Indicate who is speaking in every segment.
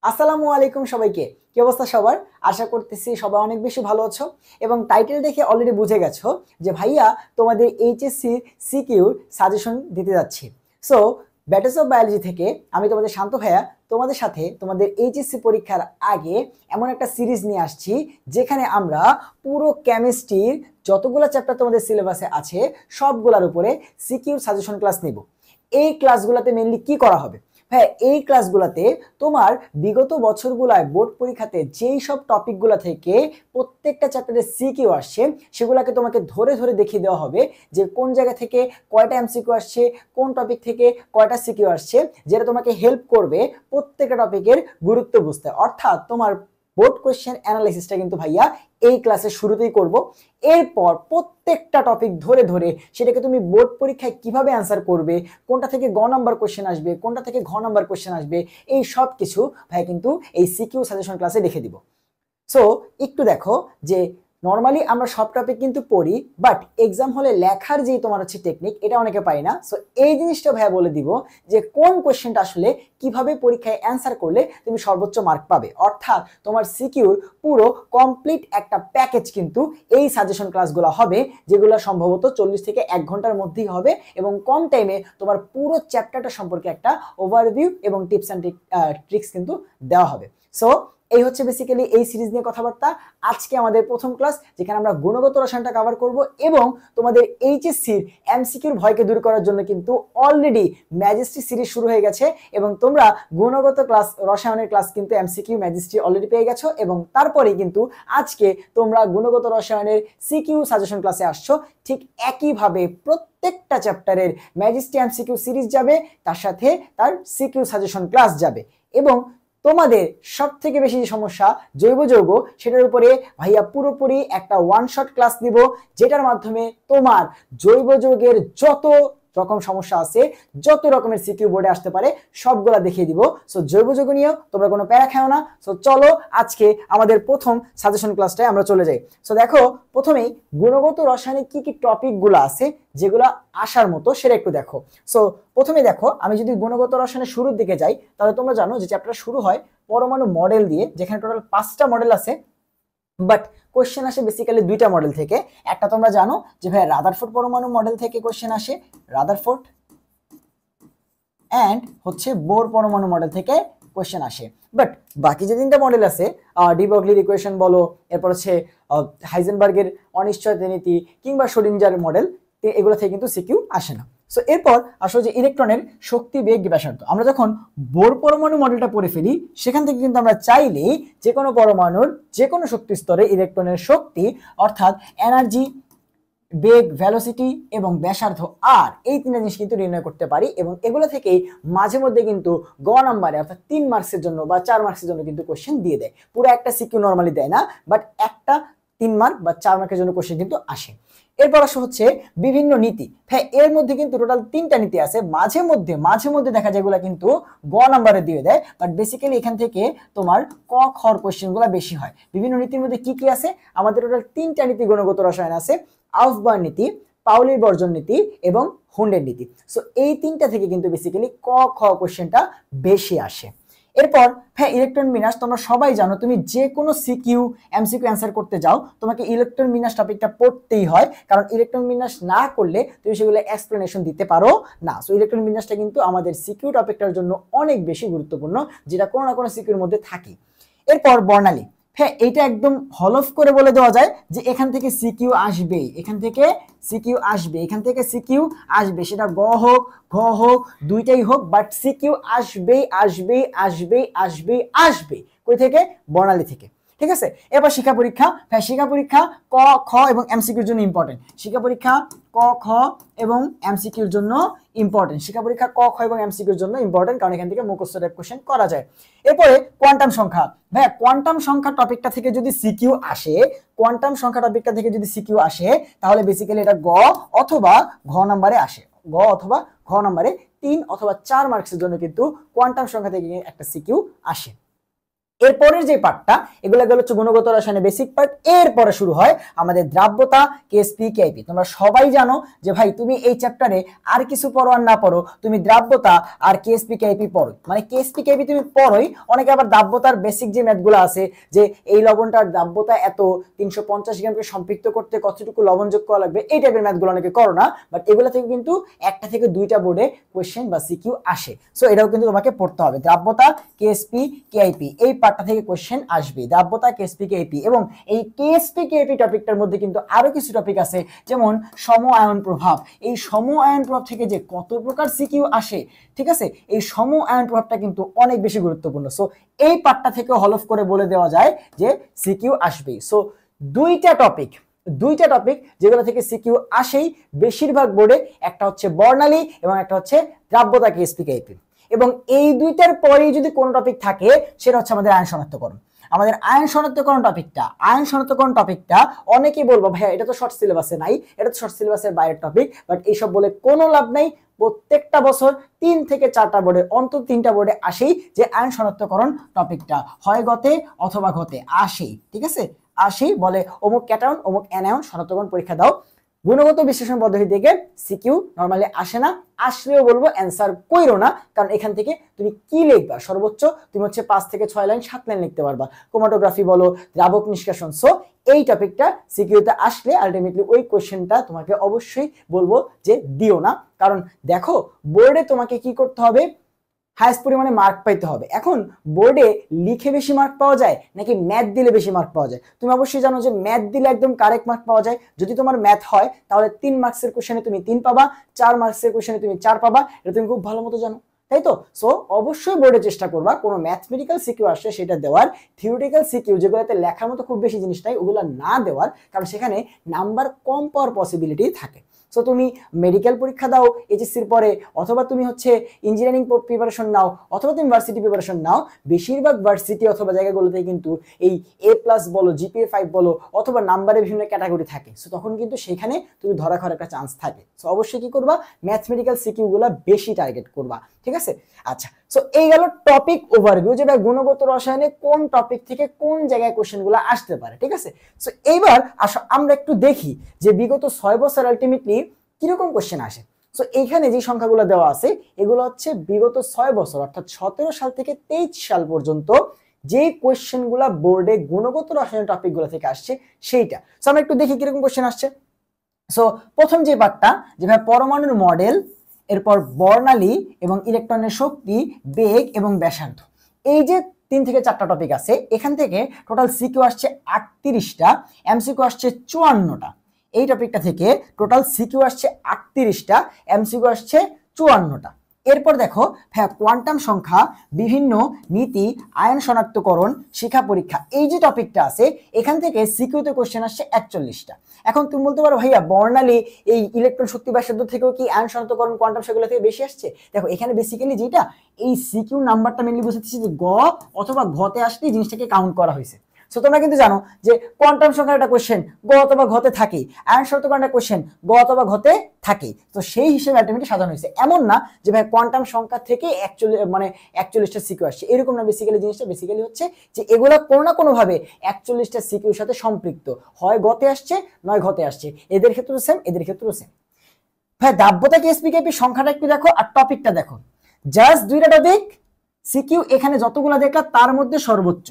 Speaker 1: আসসালামু আলাইকুম সবাইকে। কি অবস্থা সবার? আশা করতেছি সবাই অনেক বেশি ভালো আছো এবং টাইটেল দেখে অলরেডি বুঝে গেছো যে ভাইয়া তোমাদের এইচএসসি সিকিউর সাজেশন দিতে যাচ্ছি। সো ব্যাটেলস অফ বায়োলজি থেকে আমি তোমাদের শান্ত ভাইয়া তোমাদের সাথে তোমাদের এইচএসসি পরীক্ষার আগে এমন একটা সিরিজ নিয়ে আসছি যেখানে আমরা পুরো কেমিস্ট্রির যতগুলো চ্যাপ্টার তোমাদের সিলেবাসে আছে সবগুলোর উপরে সিকিউর সাজেশন ক্লাস নিব। এই ক্লাসগুলোতে মেইনলি কি করা হবে? হ্যাঁ, এই ক্লাসগুলোতে তোমার বিগত বছরগুলায় বোর্ড পরীক্ষাতে যেই সব টপিকগুলো থেকে প্রত্যেকটা চ্যাপ্টারে সিকিউ আসছে সেগুলোকে তোমাকে ধরে ধরে দেখিয়ে দেওয়া হবে যে কোন জায়গা থেকে কয়টা এমসিকিউ আসছে, কোন টপিক থেকে কয়টা সিকিউ আসছে, যেটা তোমাকে হেল্প করবে প্রত্যেকটা টপিকের গুরুত্ব বুঝতে। অর্থাৎ তোমার বোর্ড কোয়েশ্চেন অ্যানালাইসিসটা কিন্তু ভাইয়া এই ক্লাসের শুরুতেই করব। এরপর প্রত্যেকটা টপিক ধরে ধরে সেটাকে তুমি বোর্ড পরীক্ষায় কিভাবে অ্যান্সার করবে, কোনটা থেকে গ নাম্বার কোয়েশ্চেন আসবে, কোনটা থেকে ঘ নাম্বার কোয়েশ্চেন আসবে, এই সব কিছু ভাই কিন্তু এই সিকিউ সাজেশন ক্লাসে লিখে দিব। সো একটু দেখো যে নর্মালি আমরা সব টপিক কিন্তু পড়ি, বাট এক্সাম হলে লেখার যে তোমার হচ্ছে টেকনিক, এটা অনেকে পাই না। সো এই জিনিসটা ভাইয়া বলে দিব যে কোন কোয়েশ্চেনটা আসলে কিভাবে পরীক্ষায় অ্যান্সার করলে তুমি সর্বোচ্চ মার্ক পাবে। অর্থাৎ তোমার সিকিউর পুরো কমপ্লিট একটা প্যাকেজ কিন্তু এই সাজেশন ক্লাসগুলো হবে, যেগুলো সম্ভবত 40 থেকে 1 ঘন্টার মধ্যেই হবে এবং কম টাইমে তোমার পুরো চ্যাপ্টারটা সম্পর্কে একটা ওভারভিউ এবং টিপস অ্যান্ড ট্রিক্স কিন্তু দেওয়া হবে। সো এই হচ্ছে বেসিক্যালি এই সিরিজ নিয়ে কথাবার্তা। আজকে আমাদের প্রথম ক্লাস, যেখানে আমরা গুণগত রসায়নটা কভার করব এবং তোমাদের এইচএসসির এমসিকিউর ভয়কে দূর করার জন্য কিন্তু অলরেডি ম্যাজিস্ট্রি সিরিজ শুরু হয়ে গেছে এবং তোমরা গুণগত ক্লাস রসায়নের ক্লাস কিন্তু এমসিকিউ ম্যাজিস্ট্রি অলরেডি পেয়ে গেছো এবং তারপরেই কিন্তু আজকে তোমরা গুণগত রসায়নের সিকিউ সাজেশন ক্লাসে আসছো। ঠিক একইভাবে প্রত্যেকটা চ্যাপ্টারের ম্যাজিস্ট্রি এমসিকিউ সিরিজ যাবে, তার সাথে তার সিকিউ সাজেশন ক্লাস যাবে। এবং তোমাদের সব থেকে বেশি যে সমস্যা জৈব যৌগ, সেটার উপরে ভাইয়া পুরোপুরি একটা ওয়ান শট ক্লাস নিব, যেটার মাধ্যমে তোমার জৈব যৌগের যত রকম সমস্যা আছে, যত রকমের সিকিউ বোর্ডে আসতে পারে সবগুলা দেখিয়ে দিব। সো জৈব যৌগ নিয়েও তোমরা কোনো প্যারা খেও না। সো চলো আজকে আমাদের প্রথম সাজেশন ক্লাসটায় আমরা চলে যাই। সো দেখো, প্রথমেই গুণগত রসায়নে কি কি টপিকগুলো আছে যেগুলো আসার মতো সেটা একটু দেখো। সো প্রথমে দেখো, আমি যদি গুণগত রসায়নের শুরুর দিকে যাই তাহলে তোমরা জানো যে চ্যাপ্টার শুরু হয় পরমাণু মডেল দিয়ে, যেখানে টোটাল 5টা মডেল আছে, বাট কোশ্চেন আসে বেসিক্যালি 2টা মডেল থেকে। একটা তোমরা জানো যে ভাই রাদারফোর্ড পরমাণু মডেল থেকে কোশ্চেন আসে, রাদারফোর্ড অ্যান্ড হচ্ছে বোর পরমাণু মডেল থেকে কোশ্চেন আসে। বাট বাকি যে 3টা মডেল আছে, ডি ব্রগলির ইকুয়েশন বলো, এরপর হচ্ছে হাইজেনবার্গের অনিশ্চয়তা নীতি কিংবা শোডিঞ্জার মডেল, এগুলো থেকে কিন্তু সিকিউ আসে না। সো এরপর আসলে যে ইলেকট্রনের শক্তি বেগ ব্যাসার্ধ, আমরা যখন বোর পরমাণু মডেলটা পড়ে ফেলি সেখান থেকে কিন্তু আমরা চাইলেই যে কোনো পরমাণুর যে কোনো শক্তি স্তরে ইলেকট্রনের শক্তি অর্থাৎ এনার্জি, বেগ, ভেলোসিটি এবং ব্যাসার্ধ আর এই 3টা জিনিস কিন্তু নির্ণয় করতে পারি। এবং এগুলো থেকেই মাঝে মধ্যে কিন্তু গ নাম্বারে অর্থাৎ 3 মার্কসের জন্য বা 4 মার্কসের জন্য কিন্তু কোশ্চেন দিয়ে দেয়। পুরো একটা সিকিউ নর্মালি দেয় না, বাট একটা 3 মার্ক বা 4 মার্কের জন্য কোশ্চেন কিন্তু আসে। এরপর আসে হচ্ছে বিভিন্ন নীতি। হ্যাঁ, এর মধ্যে কিন্তু টোটাল 3টা নীতি আছে। মাঝে মধ্যে দেখা যায় এগুলা কিন্তু গ নাম্বারে দিয়ে দেয়, বাট বেসিক্যালি এখান থেকে তোমার ক খর কোশ্চেনগুলো বেশি হয়। বিভিন্ন নীতির মধ্যে কি কি আছে? আমাদের টোটাল 3টা নীতি গুণগত রসায়ন আছে, আউফবার্ন নীতি, পাউলির বর্জন নীতি এবং হুন্ডের নীতি। সো এই 3টা থেকে কিন্তু বেসিক্যালি ক খ কোশ্চেনটা বেশি আসে। এরপর হ্যাঁ, ইলেকট্রন বিন্যাস তোমরা সবাই জানো, তুমি যে কোনো সিকিউ এমসিকিউ অ্যান্সার করতে যাও তোমাকে ইলেকট্রন বিন্যাস টপিকটা পড়তেই হয়, কারণ ইলেকট্রন বিন্যাস না করলে তুমি সেগুলো এক্সপ্লেনেশন দিতে পারো না। সো ইলেকট্রন বিন্যাসটা কিন্তু আমাদের সিকিউ টপিকটার জন্য অনেক বেশি গুরুত্বপূর্ণ, যেটা কোনো না কোনো সিকিউর মধ্যে থাকে। এরপর বর্ণালী। হ্যাঁ, এটা একদম হলফ করে বলে দেওয়া যায় যে এখান থেকে সিকিউ আসবে, এখান থেকে সিকিউ আসবে, এখান থেকে সিকিউ আসবে, সেটা গ হোক ঘ হোক দুইটাই হোক, বাট সিকিউ আসবেই আসবেই আসবেই আসবেই আসবে। কই থেকে? বর্ণালী থেকে। ঠিক আছে। এবার শিক্ষা পরীক্ষা। হ্যাঁ, শিক্ষা পরীক্ষা ক খ এবং এমসিকিউর জন্য ইম্পর্টেন্ট। শিক্ষা পরীক্ষা ক খ এবং এমসিকিউর জন্য ইম্পর্টেন্ট। শিক্ষা পরীক্ষা ক খ এবং এমসিকিউর জন্য ইম্পর্টেন্ট, কারণ এখান থেকে মুখস্থ টাইপ কোশ্চেন করা যায়। এরপরে কোয়ান্টাম সংখ্যা। ভাইয়া কোয়ান্টাম সংখ্যা টপিকটা থেকে যদি সিকিউ আসে, কোয়ান্টাম সংখ্যা টপিকটা থেকে যদি সিকিউ আসে তাহলে বেসিক্যালি এটা গ অথবা ঘ নাম্বারে আসে। গ অথবা ঘ নাম্বারে 3 অথবা 4 মার্কসের জন্য কিন্তু কোয়ান্টাম সংখ্যা থেকে একটা সিকিউ আসে। এরপরের যে পার্টটা, এগুলো গেল হচ্ছে গুণগত রসায়নের বেসিক পার্ট। এরপরে শুরু হয় আমাদের দ্রাব্যতা, কেএসপি, কেআইপি। তোমরা সবাই জানো যে ভাই তুমি এই চ্যাপ্টারে আর কিছু পড়ো আর না পড়ো, তুমি দ্রাব্যতা আর কেএসপি, কেআইপি পড়ো, মানে কেএসপি, কেআইপি তুমি পড়োই। অনেকে আবার দ্রাব্যতার বেসিক যে ম্যাথগুলো আছে, যে এই লবণটার দ্রাব্যতা এত, 350 গ্রামকে সম্পৃক্ত করতে কতটুকু লবণ যোগ করা লাগবে, এই টাইপের ম্যাথগুলো অনেকে করো না, বাট এগুলো থেকে কিন্তু একটা থেকে দুইটা বোর্ডে কোয়েশ্চেন বা সিকিউ আসে। সো এটাও কিন্তু তোমাকে পড়তে হবে। দ্রাব্যতা, কেএসপি, কেআইপি, এই পার্টটা থেকে কোয়েশ্চেন আসবে, দ্রাব্যতা, কেএসপি, কেআইপি। এবং এই কেএসপি, কেআইপি টপিকটার মধ্যে কিন্তু আরো কিছু টপিক আছে, যেমন সম আয়ন প্রভাব। এই সম আয়ন প্রভাব থেকে যে কত প্রকার সিকিউ আসে, ঠিক আছে, এই সম আয়ন প্রভাবটা কিন্তু অনেক বেশি গুরুত্বপূর্ণ। সো এই পার্টটা থেকে হলফ করে বলে দেওয়া যায় যে সিকিউ আসবেই। সো দুইটা টপিক যেগুলো থেকে সিকিউ আসেই বেশিরভাগ বোর্ডে, একটা হচ্ছে বর্ণালী এবং একটা হচ্ছে দ্রাব্যতা, কেএসপি, কেআইপি। এবং এই দুইটার পরেই যদি কোনো টপিক থাকে, সেটা হচ্ছে আমাদের আয়ন শনাক্তকরণ। আমাদের আয়ন শনাক্তকরণ টপিকটা অনেকেই বলবো ভাইয়া এটা তো শর্ট সিলেবাসে নাই, এটা তো শর্ট সিলেবাসের বাইরের টপিক, বাট এইসব বলে কোনো লাভ নাই। প্রত্যেকটা বছর 3 থেকে 4টা বোর্ডে, অন্তত 3টা বোর্ডে আসেই যে আয়ন শনাক্তকরণ টপিকটা হয় গতে অথবা ঘতে আসেই, ঠিক আছে, আসেই বলে অমুক ক্যাটায়ন অমুক অ্যানায়ন শনাক্তকরণ পরীক্ষা দাও। গুণগত বিশ্লেষণ পদ্ধতি থেকে সিকিউ নরমালি আসে না, আসলেও বলবো অ্যান্সার কইরো না, কারণ এখান থেকে তুমি কি লিখবা, সর্বোচ্চ তুমি হচ্ছে 5 থেকে 6 লাইন 7 লাইন লিখতে পারবা। ক্রোমাটোগ্রাফি বলো, দ্রাবক নিষ্কাশন। সো এই টপিকটা সিকিউতে আসলে আলটিমেটলি ওই কোশ্চেনটা তোমাকে অবশ্যই বলবো যে দিও না, কারণ দেখো বোর্ডে তোমাকে কি করতে হবে, হাইস্ট পরিমাণে মার্ক পাইতে হবে। এখন বোর্ডে লিখে বেশি মার্ক পাওয়া যায় নাকি ম্যাথ দিলে বেশি মার্ক পাওয়া যায়? তুমি অবশ্যই জানো যে ম্যাথ দিলে একদম কারেক্ট মার্ক পাওয়া যায়। যদি তোমার ম্যাথ হয় তাহলে 3 মার্কসের কোশ্চেনে তুমি 3 পাবা, 4 মার্কসের কোশ্চেনে তুমি 4 পাবা, এটা তুমি খুব ভালো মতো জানো, তাই তো? সো অবশ্যই বোর্ডে চেষ্টা করবা কোনো ম্যাথমেটিক্যাল সিকিউ আসে সেটা দেওয়ার, থিওরিটিক্যাল সিকিউ যেগুলোতে লেখার মতো খুব বেশি জিনিস নাই ওগুলো না দেওয়ার, কারণ সেখানে নাম্বার কম পাওয়ার পসিবিলিটি থাকে। সো তুমি মেডিকেল পরীক্ষা দাও এইচএসসির পরে, অথবা তুমি হচ্ছে ইঞ্জিনিয়ারিং প্রিপারেশন নাও, অথবা তুমি ভার্সিটি প্রিপারেশন নাও, বেশিরভাগ ভার্সিটি অথবা জায়গাগুলোতে কিন্তু এই A+ বলো, GPA 5 বলো, অথবা নাম্বারে বিভিন্ন ক্যাটাগরি থাকে। সো তখন কিন্তু সেখানে তুমি ধরা খাওয়ার একটা চান্স থাকে। সো অবশ্যই কি করবা, ম্যাথমেটিক্যাল সিকিউগুলো বেশি টার্গেট করবা, ঠিক আছে? আচ্ছা, সো এই গেল টপিক ওভারভিউ, যে ভাই গুণগত রসায়নে কোন টপিক থেকে কোন জায়গায় কোশ্চেনগুলো আসতে পারে, ঠিক আছে? সো এইবার আসো আমরা একটু দেখি যে বিগত 6 বছর আলটিমেটলি কিরকম কোশ্চেন আসে। সো এইখানে যে সংখ্যাগুলো দেওয়া আছে এগুলো হচ্ছে বিগত 6 বছর, অর্থাৎ 17 সাল থেকে 23 সাল পর্যন্ত যে কোশ্চেনগুলো বোর্ডে গুণগত রসায়নের টপিকগুলো থেকে আসছে সেইটা। সো আমরা একটু দেখি কিরকম কোশ্চেন আসছে। সো প্রথম যে পার্টটা, যেভাবে পরমাণুর মডেল, এরপর বর্ণালী এবং ইলেকট্রনের শক্তি, বেগ এবং ব্যাসার্ধ, এই যে 3 থেকে 4টা টপিক আছে, এখান থেকে টোটাল সিকিউ আসছে 38টা, এমসিকিউ আসছে 54টা। এই টপিকটা থেকে টোটাল সিকিউ আসছে 38টা, এমসিকিউ আসছে 54টা। এরপর দেখো হ্যাঁ, কোয়ান্টাম সংখ্যা, বিভিন্ন নীতি, আয়ন শনাক্তকরণ, শিক্ষা পরীক্ষা, এই যে টপিকটা আছে এখান থেকে সিকিউতে কোশ্চেন আসছে 41টা। এখন তুমি বলতে পারো ভাইয়া বর্ণালী, এই ইলেকট্রন শক্তি ব্যাসার্ধ থেকেও কি আয়ন শনাক্তকরণ, কোয়ান্টাম সেগুলো থেকে বেশি আসছে? দেখো এখানে বেসিক্যালি যেটা এই সিকিউ নাম্বারটা মেনলি বুঝাচ্ছি যে গ অথবা ঘতে আসলে জিনিসটাকে কাউন্ট করা হয়েছে। সো তোমরা কিন্তু জানো যে কোয়ান্টাম সংখ্যার একটা কোশ্চেন গ অথবা ঘতে থাকে, আয়ন শনাক্তকরণ একটা কোশ্চেন গ অথবা ঘতে থাকে। তো সেই হিসেবে আলটিমেটলি সাজানো হয়েছে, এমন না যে ভাই কোয়ান্টাম সংখ্যা থেকে 41টা সিকিউ আসছে, এরকম না। বেসিক্যালি জিনিসটা বেসিক্যালি হচ্ছে যে এগুলো কোনো না কোনো ভাবে 41টা সিকিউর সাথে সম্পৃক্ত, হয় গতে আসছে নয় ঘতে আসছে, এদের ক্ষেত্রেও সেম, এদের ক্ষেত্রেও সেম। ভাই দ্রাব্যতা, কেএসপি, কেপি সংখ্যাটা একটু দেখো আর টপিকটা দেখো, জাস্ট 2টা টপিক। সিকিউ এখানে যতগুলো দেখা তার মধ্যে সর্বোচ্চ,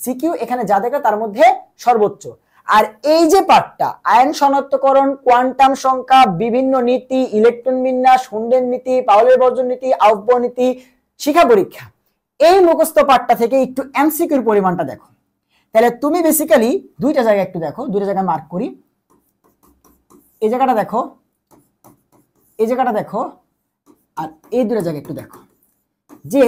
Speaker 1: সিকিউ এখানে যা দেখা তার মধ্যে সর্বোচ্চ। আর এই যে পার্টটা, আয়ন শনাক্তকরণ, কোয়ান্টাম সংখ্যা, বিভিন্ন নীতি, ইলেকট্রন বিন্যাস, হুন্ডের নীতি, পাউলের বর্জন নীতি, আউফবো নীতি, শিক্ষা পরীক্ষা, এই মুখস্থ পার্টটা থেকে একটু এমসিকিউর পরিমাণটা দেখো। তাহলে তুমি বেসিক্যালি 2টা জায়গা একটু দেখো, 2টা জায়গায় মার্ক করি, এই জায়গাটা দেখো, এই জায়গাটা দেখো, আর এই 2টা জায়গা একটু দেখো যে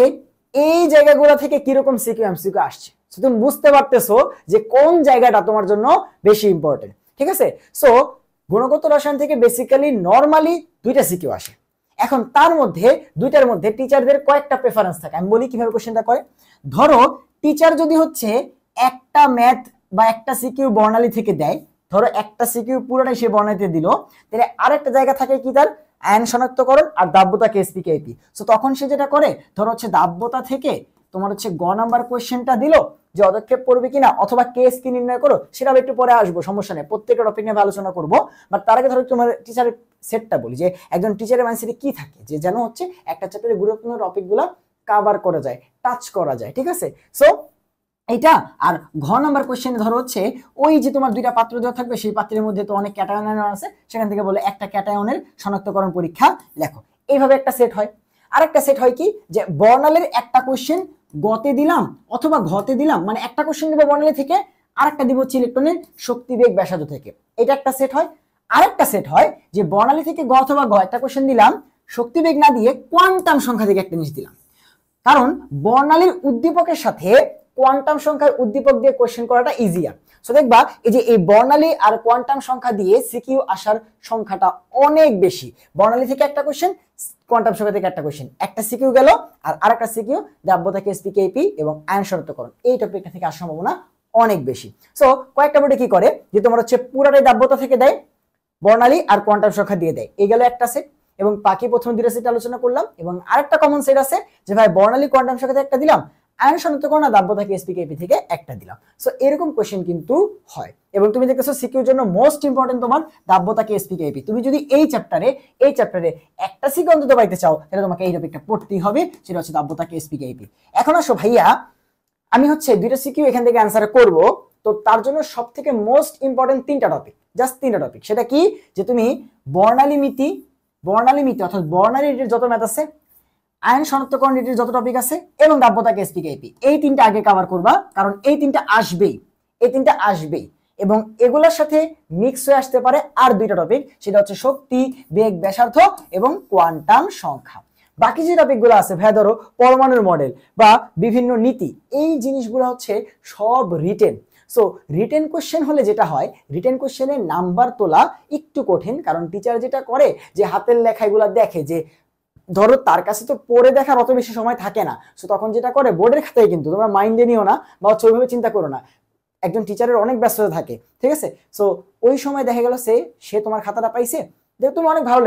Speaker 1: এই জায়গাগুলো থেকে কিরকম সিকিউ এমসিকিউ আসছে। তুমি বুঝতে পারতেছো যে কোন জায়গাটা তোমার জন্য বেশি ইম্পর্টেন্ট, ঠিক আছে? সো গুণগত রসায়ন থেকে বেসিক্যালি নরমালি 2টা সিকিউ আসে। এখন তার মধ্যে 2টার মধ্যে টিচারদের কয়েকটা প্রেফারেন্স থাকে। আমি বলি কিভাবে কোশ্চেনটা করে। ধরো টিচার যদি হচ্ছে একটা ম্যাথ বা একটা সিকিউ বর্ণালী থেকে দেয়, ধরো একটা সিকিউ পুরোটাই সে বর্ণালীতে দিল, তাহলে আরেকটা জায়গা থাকে কি তার আয়ন শনাক্তকরণ আর দ্রাব্যতা, কেএসপি, কেপি। সো তখন সে যেটা করে, ধরো হচ্ছে দ্রাব্যতা থেকে তোমার হচ্ছে গ নাম্বার কোয়েশ্চেনটা দিল যে অদক্ষেপ পড়বে কিনা অথবা কেস কি নির্ণয় করো, সেটা একটু পরে আসবো, সমস্যা নেই, প্রত্যেকটা টপিক নিয়ে আলোচনা করবো। বাট তার আগে ধরো তোমার টিচারের সেটটা বলি, যে একজন টিচারের মাইন্ডসেটে কি থাকে, যে যেন হচ্ছে একটা চ্যাপ্টারে গুরুত্বপূর্ণ টপিকগুলো কাভার করা যায়, টাচ করা যায়, ঠিক আছে। সো এইটা। আর ঘ নাম্বার কোয়েশ্চেনে ধরো হচ্ছে ওই যে তোমার দুইটা পাত্র দেওয়া থাকবে, সেই পাত্রের মধ্যে তো অনেক ক্যাটায়ন আছে, সেখান থেকে বলে একটা ক্যাটায়নের শনাক্তকরণ পরীক্ষা লেখো। এইভাবে একটা সেট হয়। আর একটা সেট হয় কি, যে বর্ণালীর একটা কোয়েশ্চেন গতে দিলাম অথবা ঘতে দিলাম, মানে একটা কোয়েশ্চেন দেবো বর্ণালী থেকে, আরেকটা দিব হচ্ছে ইলেকট্রনের শক্তিবেগ ব্যাসার্ধ থেকে, এটা একটা সেট হয়। আরেকটা সেট হয় যে বর্ণালী থেকে গ অথবা ঘ একটা কোয়েশ্চেন দিলাম, শক্তিবেগ না দিয়ে কোয়ান্টাম সংখ্যা থেকে একটা জিনিস দিলাম। কারণ বর্ণালীর উদ্দীপকের সাথে কোয়ান্টাম সংখ্যার উদ্দীপক দিয়ে কোয়েশ্চেন করাটা ইজিয়ার। সো দেখবা এই যে এই বর্ণালী আর কোয়ান্টাম সংখ্যা দিয়ে সিকিউ আসার সংখ্যাটা অনেক বেশি। বর্ণালী থেকে একটা কোয়েশ্চেন, কোয়ান্টাম সংখ্যা থেকে একটা কোয়েশ্চেন, একটা সিকিউ গেল, আর আরেকটা সিকিউ দাব্যতা কেএসপি কেপি এবং আয়ন শনাক্তকরণ, এই টপিকটা থেকে আসার সম্ভাবনা অনেক বেশি। সো কয়েকটা বোর্ডে কি করে, যে তোমার হচ্ছে পুরাটাই দাব্যতা থেকে দেয়, বর্ণালী আর কোয়ান্টাম সংখ্যা দিয়ে দেয়, এই গেল একটা সেট। এবং বাকি প্রথম দুটো সেট আলোচনা করলাম। এবং আরেকটা কমন সেট আছে, যে ভাই বর্ণালী কোয়ান্টাম সংখ্যা থেকে একটা দিলাম, আয়ন শনাক্তকরণ আর দাব্যতা কেএসপি কেপি থেকে একটা দিলাম। সো এরকম কোশ্চেন কিন্তু হয়। এবং তুমি দেখতেছো সিকিউর জন্য মোস্ট ইম্পর্টেন্ট তোমার দাব্যতা কেএসপি কেপি। তুমি যদি এই চ্যাপ্টারে একটা সিকিউ অন্তত পাইতে চাও, তাহলে তোমাকে এই টপিকটা পড়তেই হবে, সেটা হচ্ছে দাব্যতা কেএসপি কেপি। এখন আসো ভাইয়া, আমি হচ্ছে দুইটা সিকিউ এখান থেকে অ্যান্সার করব, তো তার জন্য সবথেকে মোস্ট ইম্পর্টেন্ট তিনটা টপিক, জাস্ট তিনটা টপিক। সেটা কি, যে তুমি বর্ণালী মিতি অর্থাৎ বর্ণালী রিলেটেড যত ম্যাথ আছে, আয়ন শনাক্তকরণ রিলেটেড যত টপিক আছে, এবং দাব্যতা কেএসপি কেপি, এই তিনটা আগে কভার করবা, কারণ এই তিনটা আসবেই। এবং এগুলোর সাথে মিক্স হয়ে আসতে পারে আর দুইটা টপিক, সেটা হচ্ছে শক্তি, বেগ, ব্যাসার্ধ এবং কোয়ান্টাম সংখ্যা। বাকি যে টপিকগুলো আছে ভাই, ধরো পরমাণুর মডেল বা বিভিন্ন নীতি, এই জিনিসগুলো হচ্ছে সব রিটেন। সো রিটেন কোশ্চেন হলে যেটা হয়, রিটেন কোশ্চেনের নাম্বার তোলা একটু কঠিন, কারণ টিচার যেটা করে যে হাতের লেখাগুলো দেখে, যে ধরো তার কাছে তো পড়ে দেখার অত বেশি সময় থাকে না। সো তখন যেটা করে বোর্ডের খাতায়, কিন্তু তোমরা মাইন্ডে নিও না বা ওইভাবে চিন্তা করো না, একজন টিচারের অনেক ব্যস্ততা থাকে, ঠিক আছে। সো ওই সময় দেখা গেল সে তোমার খাতাটা পাইছে, দেখো তুমি অনেক ভালো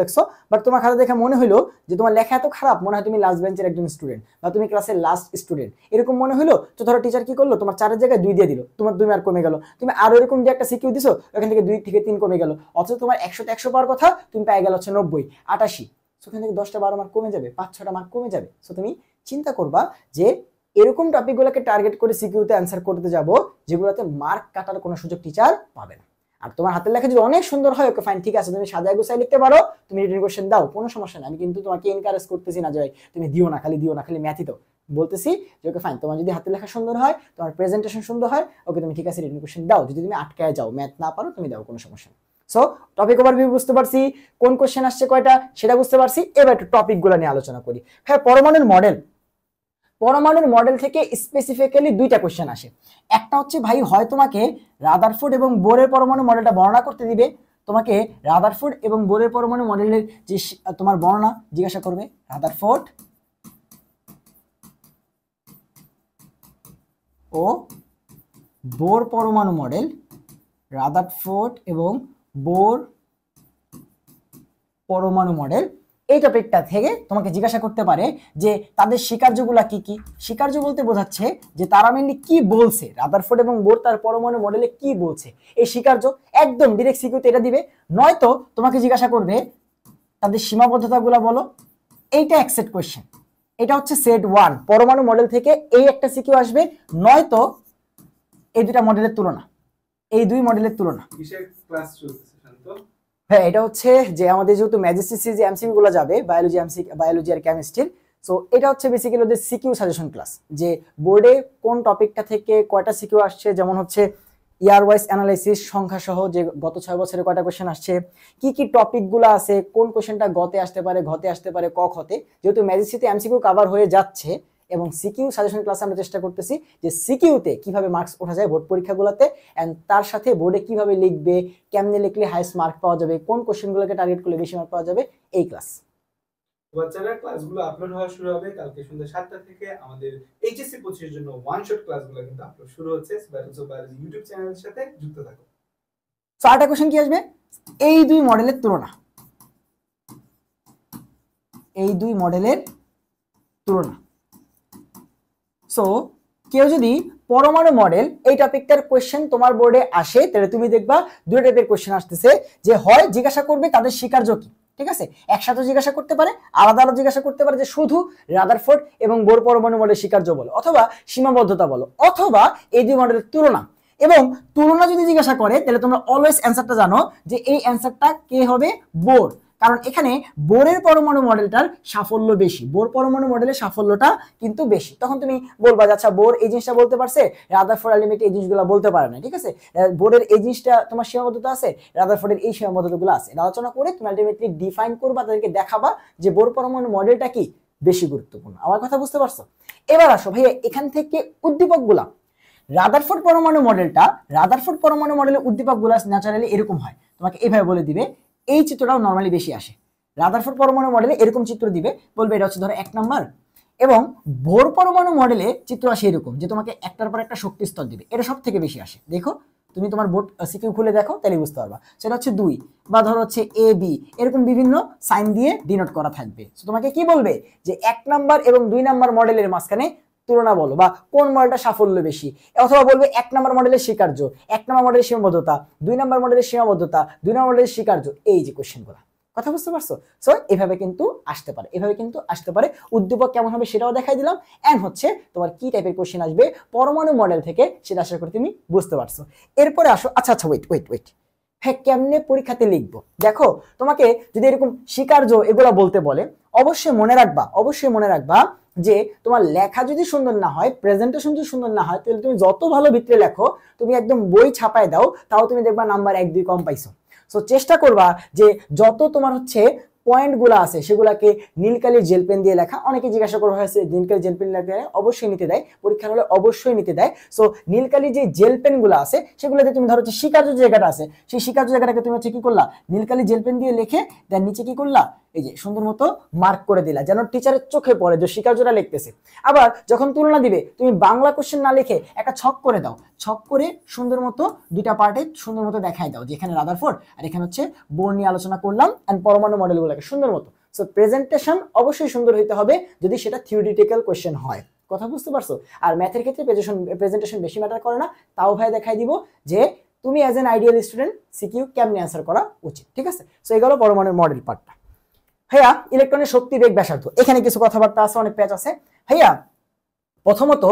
Speaker 1: লেখছো, বাট তোমার খাতা দেখে মনে হলো যে তোমার লেখা এত খারাপ, মনে হয় তুমি লাস্ট বেঞ্চের একজন স্টুডেন্ট বা তুমি ক্লাসের লাস্ট স্টুডেন্ট, এরকম মনে হলো। তো ধরো টিচার কি করলো, তোমার 4 জায়গায় 2 দিয়ে দিল, তোমার 2 মার্ক কমে গেল। তুমি আরো এরকম যে একটা সিকিউ দিছো, ওখান থেকে 2 থেকে 3 কমে গেল, অথচ তোমার 100তে 100 পাওয়ার কথা, তুমি পেয়ে গেল হচ্ছে 90, 88। সেখান থেকে 10টা 12 মার্ক কমে যাবে, 5-6টা মার্ক কমে যাবে। সো তুমি চিন্তা করবা যে এরকম টপিকগুলোকে টার্গেট করে সিকিউতে অ্যান্সার করতে যাব, যেগুলোতে মার্ক কাটার কোনো সুযোগ টিচার পাবে না। আর তোমার হাতের লেখা যদি অনেক সুন্দর হয়, ওকে ফাইন, ঠিক আছে, তুমি সাজায় গোছায় লিখতে পারো, তুমি রিটেন কোশ্চেন দাও, কোনো সমস্যা নেই। আমি কিন্তু তোমাকে এনকারেজ করতেছি না যে তুমি দিও না খালি ম্যাথই তো, বলতেছি যে ওকে ফাইন, তোমার যদি হাতের লেখা সুন্দর হয়, তোমার প্রেজেন্টেশন সুন্দর হয়, ওকে তুমি ঠিক আছে রিটেন কোশ্চেন দাও। যদি তুমি আটকায় যাও, ম্যাথ না পারো, তুমি দাও, কোনো সমস্যা নেই। সো টপিক ওভারভিউ বুঝতে পারছি, কোন কোশ্চেন আসছে কয়টা সেটা বুঝতে পারছি। এবার একটু টপিকগুলো নিয়ে আলোচনা করি। হ্যাঁ, পরমাণুর মডেল থেকে স্পেসিফিক্যালি 2টা কোশ্চেন আসে। একটা হচ্ছে ভাই, হয় তোমাকে রাদারফোর্ড এবং বোরের পরমাণু মডেলটা বর্ণনা করতে দিবে, তোমাকে রাদারফোর্ড এবং বোরের পরমাণু মডেলের যে তোমার বর্ণনা জিজ্ঞাসা করবে, রাদারফোর্ড ও বোর পরমাণু মডেল, রাদারফোর্ড এবং বোর পরমাণু মডেল, এই টপিকটা থেকে তোমাকে জিজ্ঞাসা করতে পারে যে তাদের স্বীকার্যগুলা কি কি। স্বীকার্য বলতে বোঝাচ্ছে যে তারা মেনলি কি বলছে, রাদারফোর্ড এবং বোর তার পরমাণু মডেলে কি বলছে, এই স্বীকার্য একদম ডিরেক্ট সিকিউতে এটা দিবে। নয়তো তোমাকে জিজ্ঞাসা করবে তাদের সীমাবদ্ধতাগুলা বলো, এইটা অ্যাকসেপ্ট কোয়েশ্চেন। এটা হচ্ছে সেট 1, পরমাণু মডেল থেকে এই একটা সিকিউ আসবে, নয়তো এই দুই মডেলের তুলনা। হ্যাঁ, এটা হচ্ছে যে আমাদের যেহেতু ম্যাজিস্ট্রি যে এমসিকিউ গুলো যাবে, বায়োলজি আর কেমিস্ট্রির, সো এটা হচ্ছে বেসিক্যালি ওদের সিকিউ সাজেশন ক্লাস, যে বোর্ডে কোন টপিকটা থেকে কয়টা সিকিউ আসছে, যেমন হচ্ছে ইয়ার ওয়াইজ অ্যানালাইসিস সংখ্যা সহ, যে গত 6 বছরে কয়টা কোশ্চেন আসছে, কি কি টপিকগুলো আছে, কোন কোশ্চেনটা গতে আসতে পারে ক খতে। যেহেতু ম্যাজিস্ট্রিতে এমসিকিউ কভার হয়ে যাচ্ছে, এবং সিকিউ সাজেশন ক্লাসে আমরা চেষ্টা করতেছি যে সিকিউতে কিভাবে মার্কস ওঠা যায় বোর্ড পরীক্ষাগুলোতে, এন্ড তার সাথে বোর্ডে কিভাবে লিখবে, কেমনে লিখলে হাইস্ট মার্ক পাওয়া যাবে, কোন কোশ্চেনগুলোকে টার্গেট করলে বেশি মার্ক পাওয়া যাবে, এই ক্লাস।
Speaker 2: বাচ্চারা ক্লাসগুলো আপলোড হওয়া শুরু হবে কালকে সন্ধ্যা 7টা থেকে। আমাদের এইচএসসি 25 এর জন্য ওয়ান শট ক্লাসগুলো কিন্তু আপলোড শুরু হচ্ছে। ব্যাটলস অফ বায়োলজি ইউটিউব চ্যানেলের সাথে যুক্ত থাকো।
Speaker 1: সো আরেকটা কোশ্চেন কি আসবে, এই দুই মডেলের তুলনা, সো কেউ যদি পরমাণু মডেল এই টপিকটার কোয়েশ্চেন তোমার বোর্ডে আসে, তাহলে তুমি দেখবা দুটো টাইপের কোয়েশ্চেন আসতেছে, যে হয় জিজ্ঞাসা করবে তাদের স্বীকার্য কি, ঠিক আছে, একসাথে জিজ্ঞাসা করতে পারে, আলাদা আলাদা জিজ্ঞাসা করতে পারে যে শুধু রাদারফোর্ড এবং বোর পরমাণু মডেল স্বীকার্য বলো, অথবা সীমাবদ্ধতা বলো, অথবা এই দুই মডেলের তুলনা। এবং তুলনা যদি জিজ্ঞাসা করে তাহলে তোমরা অলওয়েজ অ্যান্সারটা জানো যে এই অ্যান্সারটা কে হবে, বোর। কারণ এখানে বোরের পরমাণু মডেলটার সাফল্য বেশি, বোর পরমাণু মডেলের সাফল্যটা কিন্তু বেশি। তখন তুমি বলবা যে আচ্ছা বোর এই জিনিসটা বলতে পারছে, রাদারফোর্ড আলটিমেটলি এই জিনিসগুলো বলতে পারে না, ঠিক আছে, বোরের এই জিনিসটা তোমার সীমাবদ্ধতা আছে, রাদারফোর্ডের এই সীমাবদ্ধতাগুলো আছে। আলোচনা করে তুমি আলটিমেটলি ডিফাইন করবা, তাদেরকে দেখাবা যে বোর পরমাণু মডেলটা কি বেশি গুরুত্বপূর্ণ। আমার কথা বুঝতে পারছো? এবার আসো ভাইয়া এখান থেকে উদ্দীপকগুলা। রাদারফোর্ড পরমাণু মডেলের উদ্দীপকগুলো ন্যাচারালি এরকম হয়, তোমাকে এইভাবে বলে দিবে, এই চিত্রটাও নরমালি বেশি আসে। রাদারফোর্ড পরমাণু মডেলে এরকম চিত্র দিবে, বলবে এটা হচ্ছে ধরো 1 নাম্বার, এবং বোর পরমাণু মডেলে চিত্র আসে এরকম যে তোমাকে একটার পর একটা শক্তি স্তর দিবে, এটা সব থেকে বেশি আসে। দেখো তুমি তোমার বোর্ড সিকিউ খুলে দেখো, তাহলে বুঝতে পারবা। সেটা হচ্ছে 2, বা ধরো হচ্ছে এ বি, এরকম বিভিন্ন সাইন দিয়ে ডিনোট করা থাকবে। তোমাকে কি বলবে যে 1 নাম্বার এবং 2 নাম্বার মডেলের মাঝখানে তুলনা বলো, বা কোন মডেলটা সাফল্য বেশি, অথবা বলবে 1 নাম্বার মডেলের স্বীকার্য, 1 নাম্বার মডেলের সীমাবদ্ধতা, 2 নাম্বার মডেলের সীমাবদ্ধতা, 2 নাম্বার মডেলের স্বীকার্য, এই যে কোশ্চেনগুলো। কথা বুঝতে পারছো? সো এভাবে কিন্তু আসতে পারে, উদ্দীপক কেমন হবে সেটাও দেখাই দিলাম, এন্ড হচ্ছে তোমার কি টাইপের কোশ্চেন আসবে পরমাণু মডেল থেকে সেটা আশা করি তুমি বুঝতে পারছো। এরপরে আসো, আচ্ছা ওয়েট, হ্যাঁ কেমনে পরীক্ষাতে লিখবো। দেখো তোমাকে যদি এরকম স্বীকার্য এগুলা বলতে বলে, অবশ্যই মনে রাখবা যে তোমার লেখা যদি সুন্দর না হয়, প্রেজেন্টেশন যদি সুন্দর না হয়, তাহলে তুমি যত ভালো ভিতরে লেখো, তুমি একদম বই ছাপায় দাও, তাও তুমি দেখবা নাম্বার 1-2 কম পাইছো। সো চেষ্টা করবা যে যত তোমার হচ্ছে পয়েন্টগুলো আছে সেগুলাকে নীলকালির জেল পেন দিয়ে লেখা। অনেকে জিজ্ঞাসা করা হয়েছে নীলকালির জেল পেন লেখা অবশ্যই নিতে দেয়, পরীক্ষার হলে অবশ্যই নিতে দেয়। সো নীলকালির যে জেল পেনগুলো আছে সেগুলোতে তুমি ধরো হচ্ছে স্বীকার্য জায়গাটা আছে, সেই স্বীকার্য জায়গাটাকে তুমি হচ্ছে কি করলা, নীলকালির জেল পেন দিয়ে লিখে দেন নিচে কি করলা, এই যে সুন্দর মতো মার্ক করে দিলা, যেন টিচারের চোখে পড়ে যে স্বীকার্যটা লিখতেছে। আবার যখন তুলনা দিবে, তুমি বাংলা কোশ্চেন না লিখে একটা ছক করে দাও, ছক করে সুন্দর মতো দুইটা পার্টে সুন্দর মতো দেখাই দাও যে এখানে রাদারফোর্ড আর এখানে হচ্ছে বোর নিয়ে আলোচনা করলাম, এন্ড পরমাণু মডেলগুলোকে সুন্দর মতো। সো প্রেজেন্টেশন অবশ্যই সুন্দর হইতে হবে যদি সেটা থিওরিটিক্যাল কোশ্চেন হয়। কথা বুঝতে পারছো? আর ম্যাথের ক্ষেত্রে প্রেজেন্টেশন বেশি ম্যাটার করে না, তাও ভাই দেখাই দিব যে তুমি as an ideal student CQ কেমনে অ্যান্সার করা উচিত, ঠিক আছে। সো এগুলো পরমাণুর মডেল পার্টটা। ভাইয়া ইলেকট্রনের শক্তি, বেগ, ব্যাসার্ধ, এখানে কিছু কথাবার্তা আছে, অনেক পেজ আছে। ভাইয়া প্রথমত